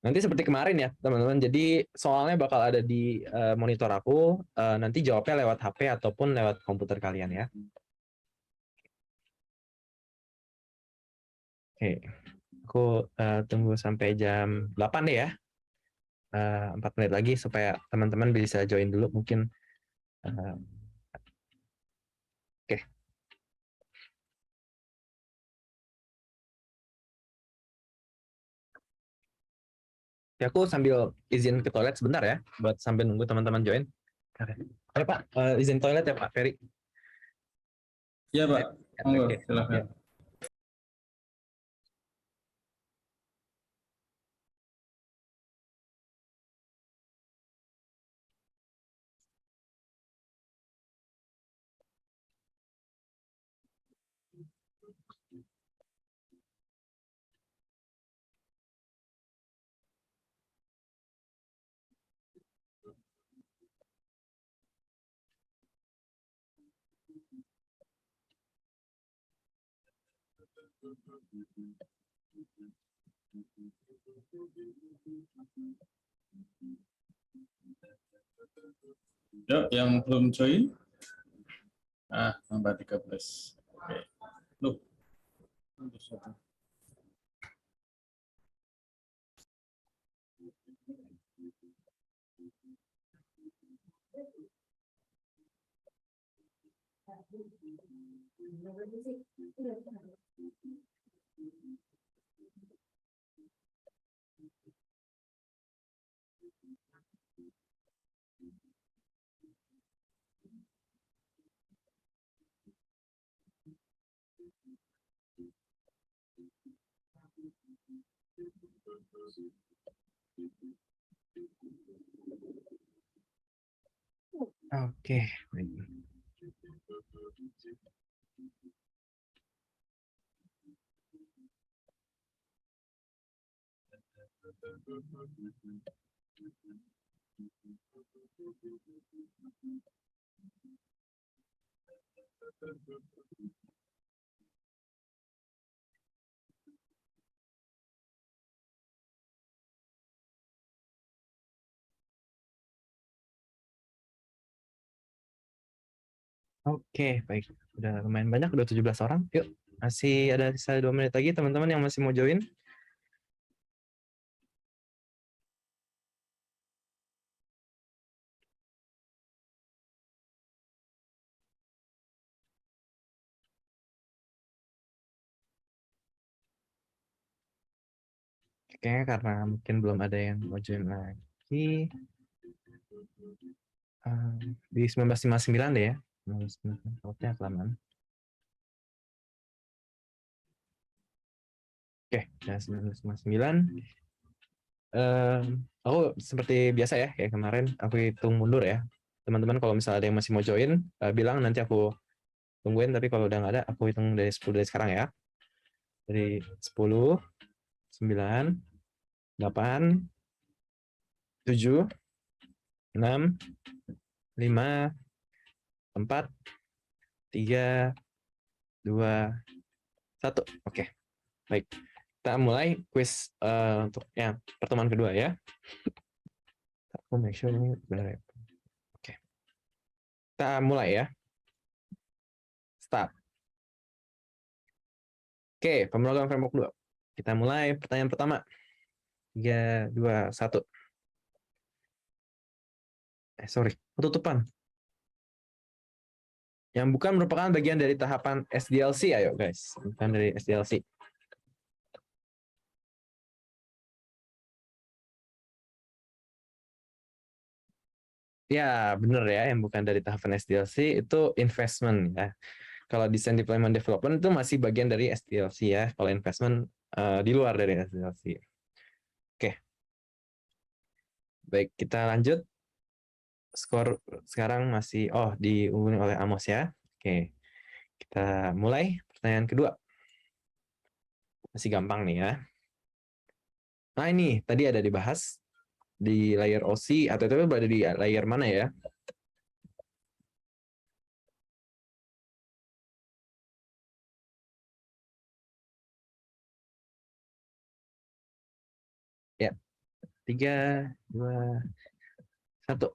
Nanti seperti kemarin ya, teman-teman. Jadi soalnya bakal ada di monitor aku. Nanti jawabnya lewat HP ataupun lewat komputer kalian ya. Oke, aku tunggu sampai jam 8 deh ya. 4 menit lagi supaya teman-teman bisa join dulu mungkin. Oke. Ya, aku sambil izin ke toilet sebentar ya, buat sambil nunggu teman-teman join. Ayo Pak, izin toilet ya Pak Ferry. Iya Pak, monggo Oke, silakan. ya. Yuk, yang belum join, nambah 13. Oke. Loh, Oke, baik. Oke, baik. Udah lumayan banyak, udah 17 orang. Yuk, masih ada sisa 2 menit lagi teman-teman yang masih mau join. Kayaknya karena mungkin belum ada yang mau join lagi. Di 1959 deh ya. 1959, takutnya kelamaan. Oke, ya 1959. Aku seperti biasa ya, kayak kemarin, aku hitung mundur ya. Teman-teman kalau misalnya ada yang masih mau join, bilang nanti aku tungguin, tapi kalau udah nggak ada, aku hitung dari 10 dari sekarang ya. Dari 10, 9, 8, 7, 6, 5, 4, 3, 2, 1. Oke, baik. Kita mulai quiz untuk yang pertemuan kedua ya. Aku make sure ini benar ya. Oke. Kita mulai ya. Start. Oke, pemrograman framework 2. Kita mulai pertanyaan pertama. 3, 2, 1. Sorry, penutupan. Yang bukan merupakan bagian dari tahapan SDLC, ayo guys. Bukan dari SDLC. Ya, benar ya, yang bukan dari tahapan SDLC itu investment ya. Kalau design deployment development itu masih bagian dari SDLC ya. Kalau investment di luar dari SDLC. Oke. Baik, kita lanjut. Skor sekarang masih diungguli oleh Amos ya. Oke. Kita mulai pertanyaan kedua. Masih gampang nih ya. Nah, ini tadi ada dibahas di layer OC atau itu berada di layer mana ya? Ya, 3, 2, 1.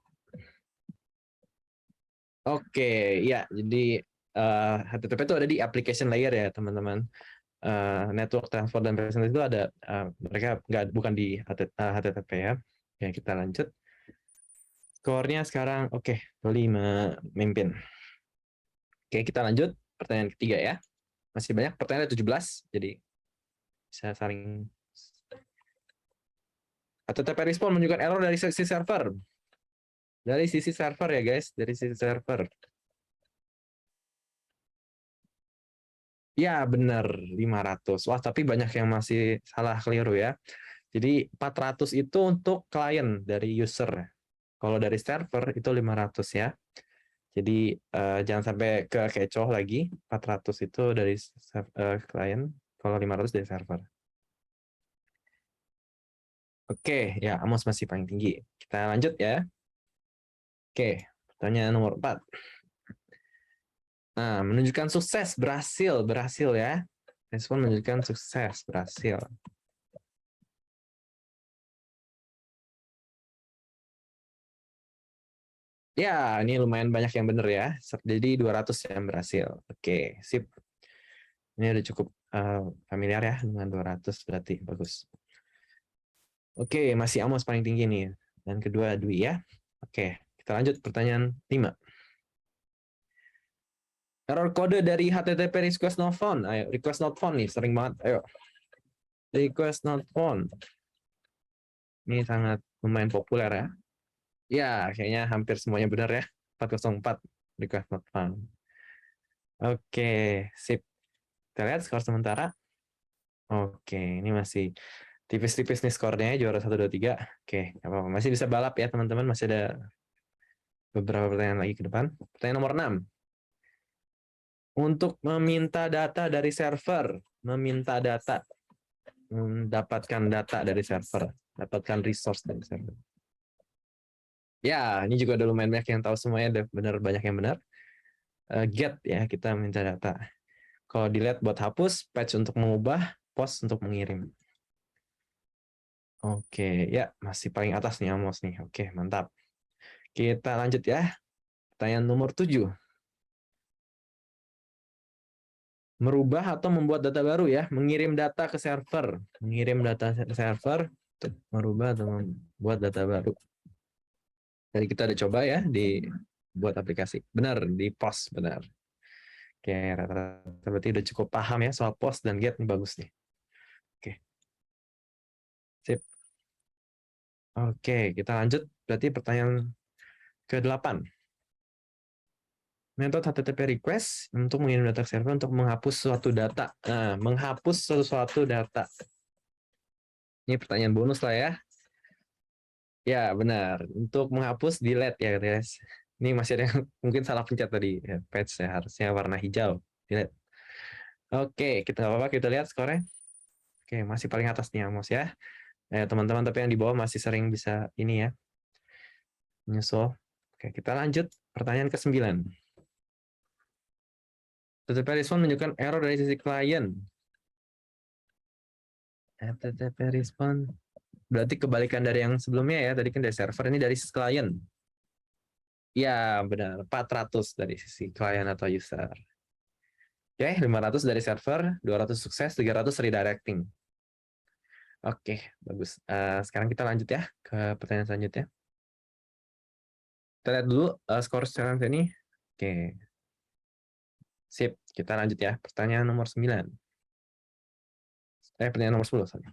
Oke, ya. Jadi HTTP itu ada di application layer ya, teman-teman. Network transfer dan presence itu ada, mereka bukan di HTTP ya. Oke, kita lanjut. Skornya sekarang, oke, Doli memimpin. Oke, kita lanjut. Pertanyaan ketiga ya. Masih banyak, pertanyaan 17, jadi bisa saling HTTP respon menunjukkan error dari sisi server. Dari sisi server ya guys, dari sisi server. Ya benar 500. Wah tapi banyak yang masih salah keliru ya. Jadi 400 itu untuk klien dari user. Kalau dari server itu 500 ya. Jadi jangan sampai kekecoh lagi. 400 itu dari klien, kalau 500 dari server. Oke, ya Amos masih paling tinggi. Kita lanjut ya. Oke, pertanyaan nomor 4. Nah, menunjukkan sukses, berhasil ya. Respon menunjukkan sukses, berhasil. Ya, ini lumayan banyak yang benar ya. Jadi 200 yang berhasil. Oke, sip. Ini udah cukup familiar ya dengan 200 berarti bagus. Oke, masih Amos paling tinggi nih. Dan kedua Dwi ya. Oke, kita lanjut pertanyaan 5. Error kode dari HTTP request not found. Ayo, request not found nih, sering banget. Ayo. Request not found. Ini sangat lumayan populer ya. Ya, kayaknya hampir semuanya benar ya. 404 request not found. Oke, sip. Kita lihat skor sementara. Oke, ini masih tipis-tipis nih skornya, juara 1, 2, 3. Oke, nggak apa-apa. Masih bisa balap ya teman-teman. Masih ada beberapa pertanyaan lagi ke depan. Pertanyaan nomor 6. Untuk meminta data dari server. Meminta data. Mendapatkan data dari server. Dapatkan resource dari server. Ya, ini juga udah lumayan banyak yang tahu semuanya. Benar, banyak yang benar. Get ya, kita minta data. Kalau dilihat buat hapus, patch untuk mengubah, post untuk mengirim. Oke, ya masih paling atas nih Amos nih. Oke, mantap. Kita lanjut ya. Pertanyaan nomor 7. Merubah atau membuat data baru ya. Mengirim data ke server. Mengirim data ke server, merubah atau membuat data baru. Jadi kita udah coba ya di buat aplikasi. Benar, di post, benar. Oke, rata-rata berarti udah cukup paham ya soal post dan get, ini bagus nih. Oke. Sip. Oke, kita lanjut. Berarti pertanyaan ke-8. Metode HTTP request untuk mengirim data ke server untuk menghapus suatu data. Nah, menghapus suatu data. Ini pertanyaan bonus lah ya. Ya, benar. Untuk menghapus delete ya, guys. Ini masih ada yang mungkin salah pencet tadi. Ya, patch ya, harusnya warna hijau. Delete. Oke, kita apa-apa, kita lihat skornya. Oke, masih paling atas nih Amos ya. Teman-teman tapi yang di bawah masih sering bisa ini ya, nyusul. Oke, kita lanjut. Pertanyaan ke-9. HTTP respon menunjukkan error dari sisi klien. HTTP respon berarti kebalikan dari yang sebelumnya ya. Tadi kan dari server, ini dari sisi klien. Ya, benar. 400 dari sisi klien atau user. Oke, 500 dari server, 200 sukses, 300 redirecting. Oke, bagus. Sekarang kita lanjut ya ke pertanyaan selanjutnya. Kita lihat dulu skor sekarang ini. Oke. Sip, kita lanjut ya. Pertanyaan nomor 9. Pertanyaan nomor 10. Sorry.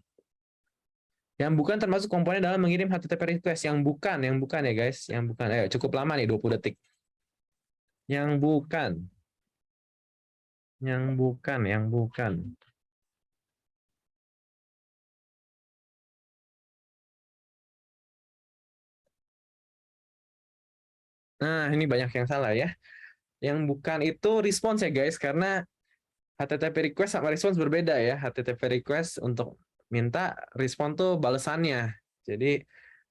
Yang bukan termasuk komponen dalam mengirim HTTP request. Yang bukan ya guys. Yang bukan. Ayo, cukup lama nih, 20 detik. Yang bukan. Yang bukan. Nah, ini banyak yang salah ya. Yang bukan itu response ya guys, karena HTTP request sama response berbeda ya. HTTP request untuk minta, respon tuh balasannya. Jadi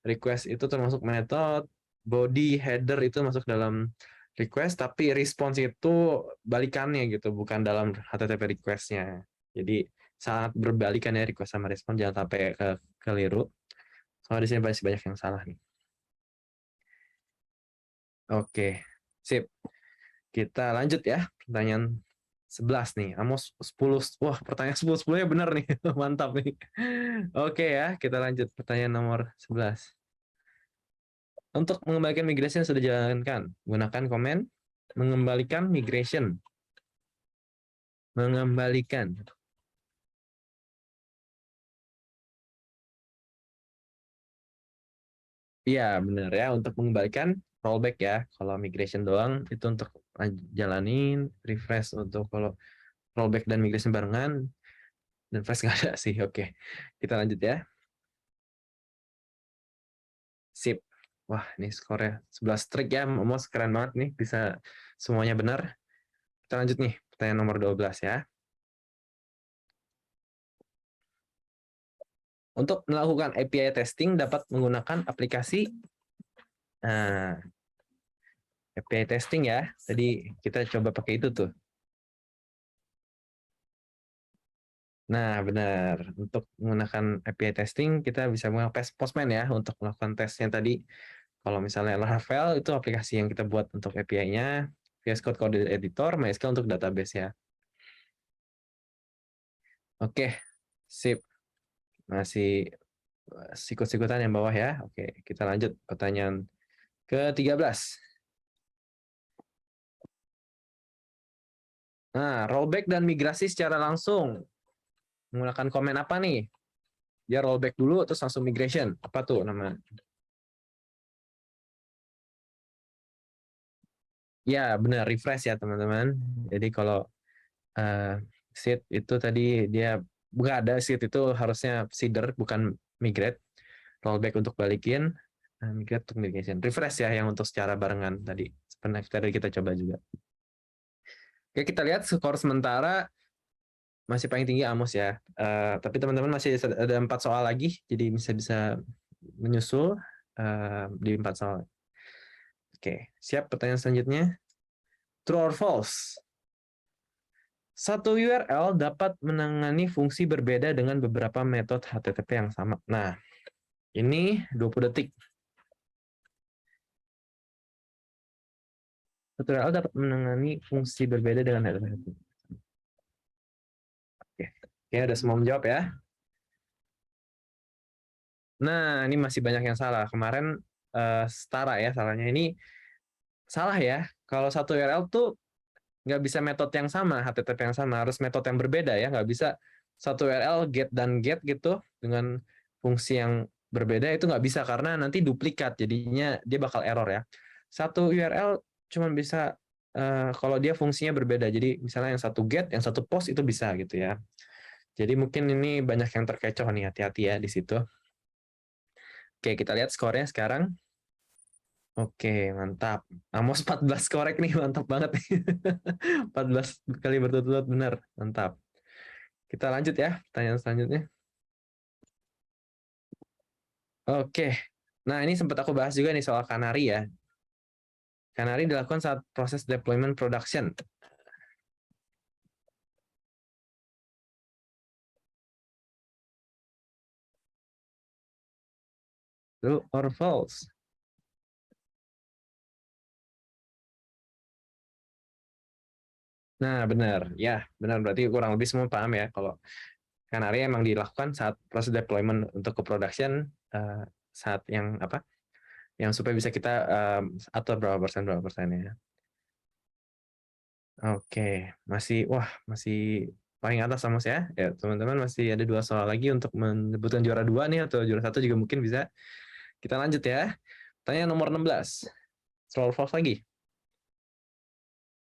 request itu termasuk metode, body, header itu masuk dalam request, tapi response itu balikannya gitu, bukan dalam HTTP request-nya. Jadi sangat berbalikan ya request sama respon, jangan sampai keliru. Soalnya di sini masih banyak yang salah nih. Oke, sip. Kita lanjut ya, pertanyaan 11 nih. Amos 10. Wah, pertanyaan 10 ya benar nih. Mantap nih. Oke ya, kita lanjut pertanyaan nomor 11. Untuk mengembalikan migration yang sudah dijalankan, gunakan komen mengembalikan migration. Mengembalikan. Iya, benar ya. Untuk mengembalikan rollback ya. Kalau migration doang itu untuk jalanin, refresh untuk kalau rollback dan migration barengan, dan fresh nggak ada sih. Oke, kita lanjut ya. Sip. Wah, ini skornya 11 trik ya. Momos keren banget nih. Bisa semuanya benar. Kita lanjut nih. Pertanyaan nomor 12 ya. Untuk melakukan API testing dapat menggunakan aplikasi. Nah, API testing ya. Tadi kita coba pakai itu tuh. Nah, benar. Untuk menggunakan API testing, kita bisa menggunakan Postman ya untuk melakukan tesnya tadi. Kalau misalnya Laravel, itu aplikasi yang kita buat untuk API-nya. VS Code Code Editor, MySQL untuk database ya. Oke, sip. Masih sikut-sikutan yang bawah ya. Oke, kita lanjut pertanyaan ke-13. Nah, rollback dan migrasi secara langsung. Menggunakan komen apa nih? Dia rollback dulu, terus langsung migration. Apa tuh nama? Ya, benar. Refresh ya, teman-teman. Jadi kalau seed itu tadi dia nggak ada, seed itu harusnya seeder, bukan migrate. Rollback untuk balikin, migrate untuk migration. Refresh ya, yang untuk secara barengan tadi. Seperti tadi kita coba juga. Oke, kita lihat skor sementara masih paling tinggi Amos ya. Tapi teman-teman masih ada 4 soal lagi, jadi bisa menyusul di 4 soal. Oke, siap pertanyaan selanjutnya. True or false? Satu URL dapat menangani fungsi berbeda dengan beberapa metode HTTP yang sama. Nah, ini 20 detik. Satu URL dapat menangani fungsi berbeda dengan HTTP. Oke, ada semua menjawab ya. Nah, ini masih banyak yang salah. Kemarin setara ya salahnya. Ini salah ya. Kalau satu URL tuh nggak bisa metode yang sama, HTTP yang sama, harus metode yang berbeda ya. Nggak bisa satu URL get dan get gitu dengan fungsi yang berbeda, itu nggak bisa karena nanti duplikat, jadinya dia bakal error ya. Satu URL cuma bisa kalau dia fungsinya berbeda. Jadi misalnya yang satu get, yang satu post itu bisa gitu ya. Jadi mungkin ini banyak yang terkecoh nih, hati-hati ya di situ. Oke, kita lihat skornya sekarang. Oke, mantap. Amos 14 korek nih, mantap banget nih. 14 kali berturut-turut benar, mantap. Kita lanjut ya, pertanyaan selanjutnya. Oke, nah ini sempat aku bahas juga nih soal Canary ya. Canary dilakukan saat proses deployment production. True or false? Nah, benar. Ya, benar. Berarti kurang lebih semua paham ya. Kalau Canary emang dilakukan saat proses deployment untuk ke production, saat yang apa? Yang supaya bisa kita atur berapa persen ya. Oke, masih paling atas sama saya. Ya, teman-teman masih ada 2 soal lagi untuk menyebutkan juara 2 nih, atau juara 1 juga mungkin bisa. Kita lanjut ya. Tanya nomor 16. Scroll false lagi.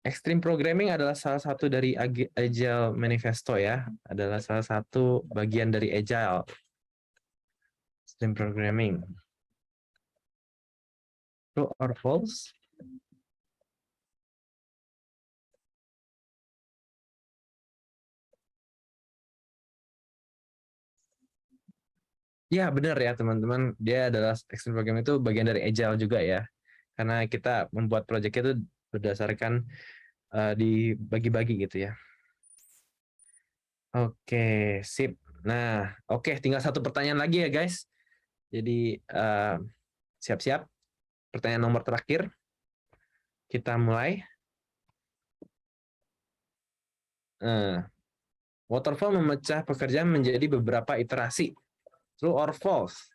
Extreme Programming adalah salah satu dari Agile Manifesto ya. Adalah salah satu bagian dari Agile. Extreme Programming. True or false? Ya, benar ya teman-teman. Dia adalah Extreme Programming itu bagian dari Agile juga ya. Karena kita membuat proyek itu berdasarkan dibagi-bagi gitu ya. Oke, sip. Nah, oke, tinggal satu pertanyaan lagi ya guys. Jadi siap-siap. Pertanyaan nomor terakhir. Kita mulai. Waterfall memecah pekerjaan menjadi beberapa iterasi. True or false?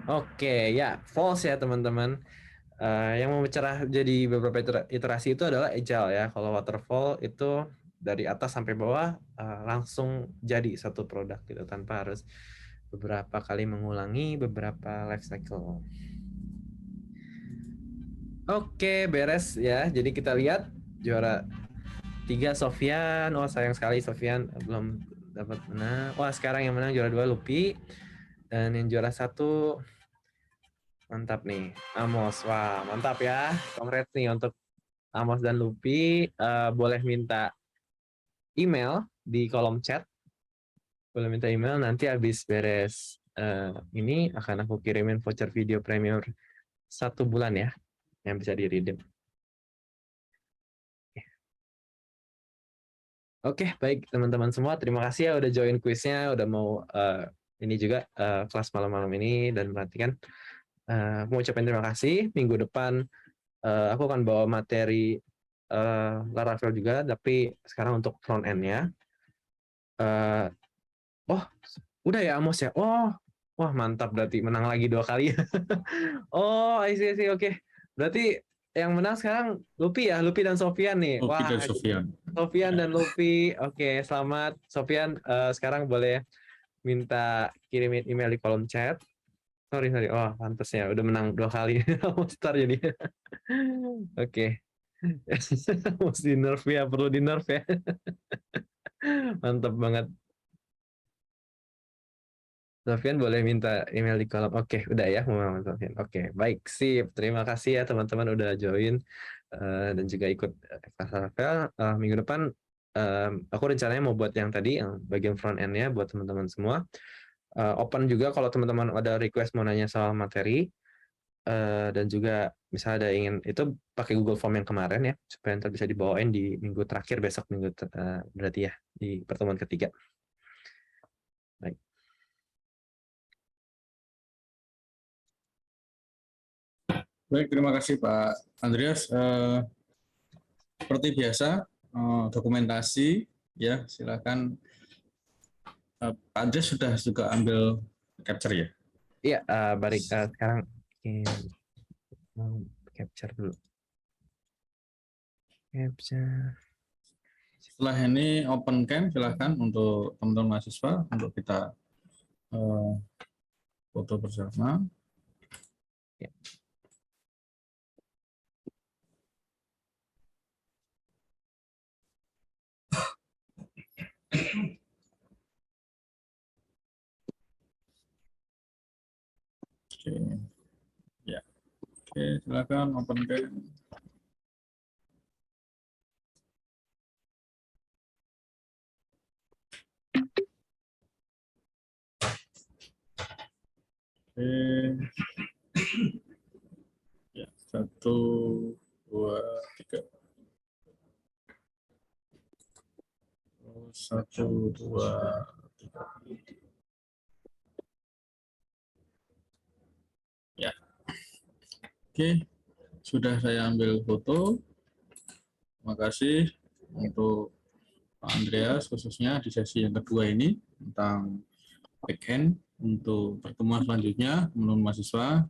Oke, ya, false ya teman-teman. Yang memecah jadi beberapa iterasi itu adalah agile ya. Kalau waterfall itu dari atas sampai bawah langsung jadi satu produk gitu tanpa harus beberapa kali mengulangi beberapa life cycle. Oke, beres ya. Jadi kita lihat juara 3 Sofyan. Oh, sayang sekali Sofyan belum dapat menang. Wah, sekarang yang menang juara 2 Lupi. Dan yang juara 1 mantap nih, Amos. Wah, mantap ya. Congrats nih untuk Amos dan Lupi. Boleh minta email di kolom chat. Boleh minta email, nanti habis beres ini akan aku kirimin voucher video Premiere 1 bulan ya, yang bisa di-redeem. Oke, baik teman-teman semua. Terima kasih ya udah join kuisnya, udah mau ini juga kelas malam-malam ini dan perhatikan. Aku mau ucapin terima kasih. Minggu depan aku akan bawa materi Laravel juga, tapi sekarang untuk front end-nya. Oh, udah ya Amos ya? Oh, wah mantap berarti menang lagi 2 kali. Oh, I see. Oke. Berarti yang menang sekarang Lupi ya, Lupi dan Sofian nih. Oke, Wah, dari Sofyan. Sofian dan Lupi. Oke, selamat. Sofian sekarang boleh minta kirimin email di kolom chat. Sorry. Oh, pantes ya. Udah menang 2 kali. Monster jadi. Oke. Mesti di nerf ya, perlu di nerf ya. Mantap banget. Sofian boleh minta email di kolom. Oke, udah ya Muhammad Sofian. Oke, baik, sip. Terima kasih ya teman-teman udah join dan juga ikut kelas Laravel. Minggu depan aku rencananya mau buat yang tadi, yang bagian front end-nya buat teman-teman semua. Open juga kalau teman-teman ada request mau nanya soal materi dan juga misalnya ada ingin itu pakai Google Form yang kemarin ya, supaya nanti bisa dibawain di minggu terakhir besok minggu berarti ya di pertemuan ketiga. Baik. Baik, terima kasih Pak Andreas. Seperti biasa, dokumentasi ya, silakan. Pak Andreas sudah juga ambil capture ya? Iya, balik sekarang mau capture dulu. Capture. Setelah ini open cam, silakan untuk teman-teman mahasiswa untuk kita foto bersama. Ya. Oke, ya. Oke, silakan open cam. Oke. Ya, 1, 2, 3. 1, 2, 3. Ya. Oke, sudah saya ambil foto. Terima kasih untuk Pak Andreas khususnya di sesi yang kedua ini tentang backend. Untuk pertemuan selanjutnya menurut mahasiswa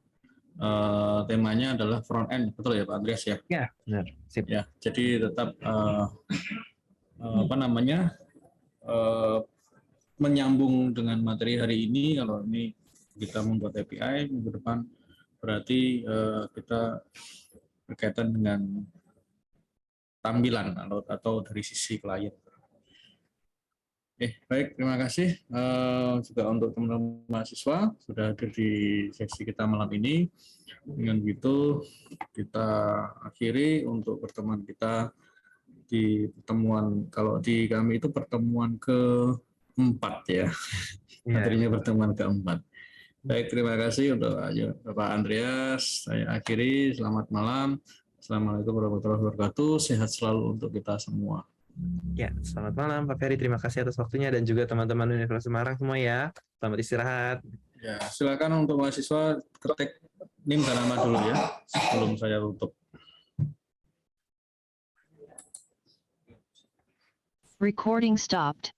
temanya adalah front end, betul ya Pak Andreas ya? Ya, benar. Sip. Ya, jadi tetap menyambung dengan materi hari ini. Kalau ini kita membuat API minggu depan, berarti kita berkaitan dengan tampilan atau dari sisi klien. Baik, terima kasih juga untuk teman-teman mahasiswa sudah hadir di sesi kita malam ini. Dengan begitu kita akhiri untuk pertemuan kita di pertemuan, kalau di kami itu pertemuan ke-4 ya. Materinya pertemuan ke-4. Baik, terima kasih untuk Bapak Andreas. Saya akhiri, selamat malam. Assalamualaikum warahmatullahi wabarakatuh. Sehat selalu untuk kita semua. Ya, selamat malam Pak Ferry. Terima kasih atas waktunya dan juga teman-teman Universitas Semarang semua ya. Selamat istirahat. Ya, silakan untuk mahasiswa ketik NIM dan nama dulu ya sebelum saya tutup. Recording stopped.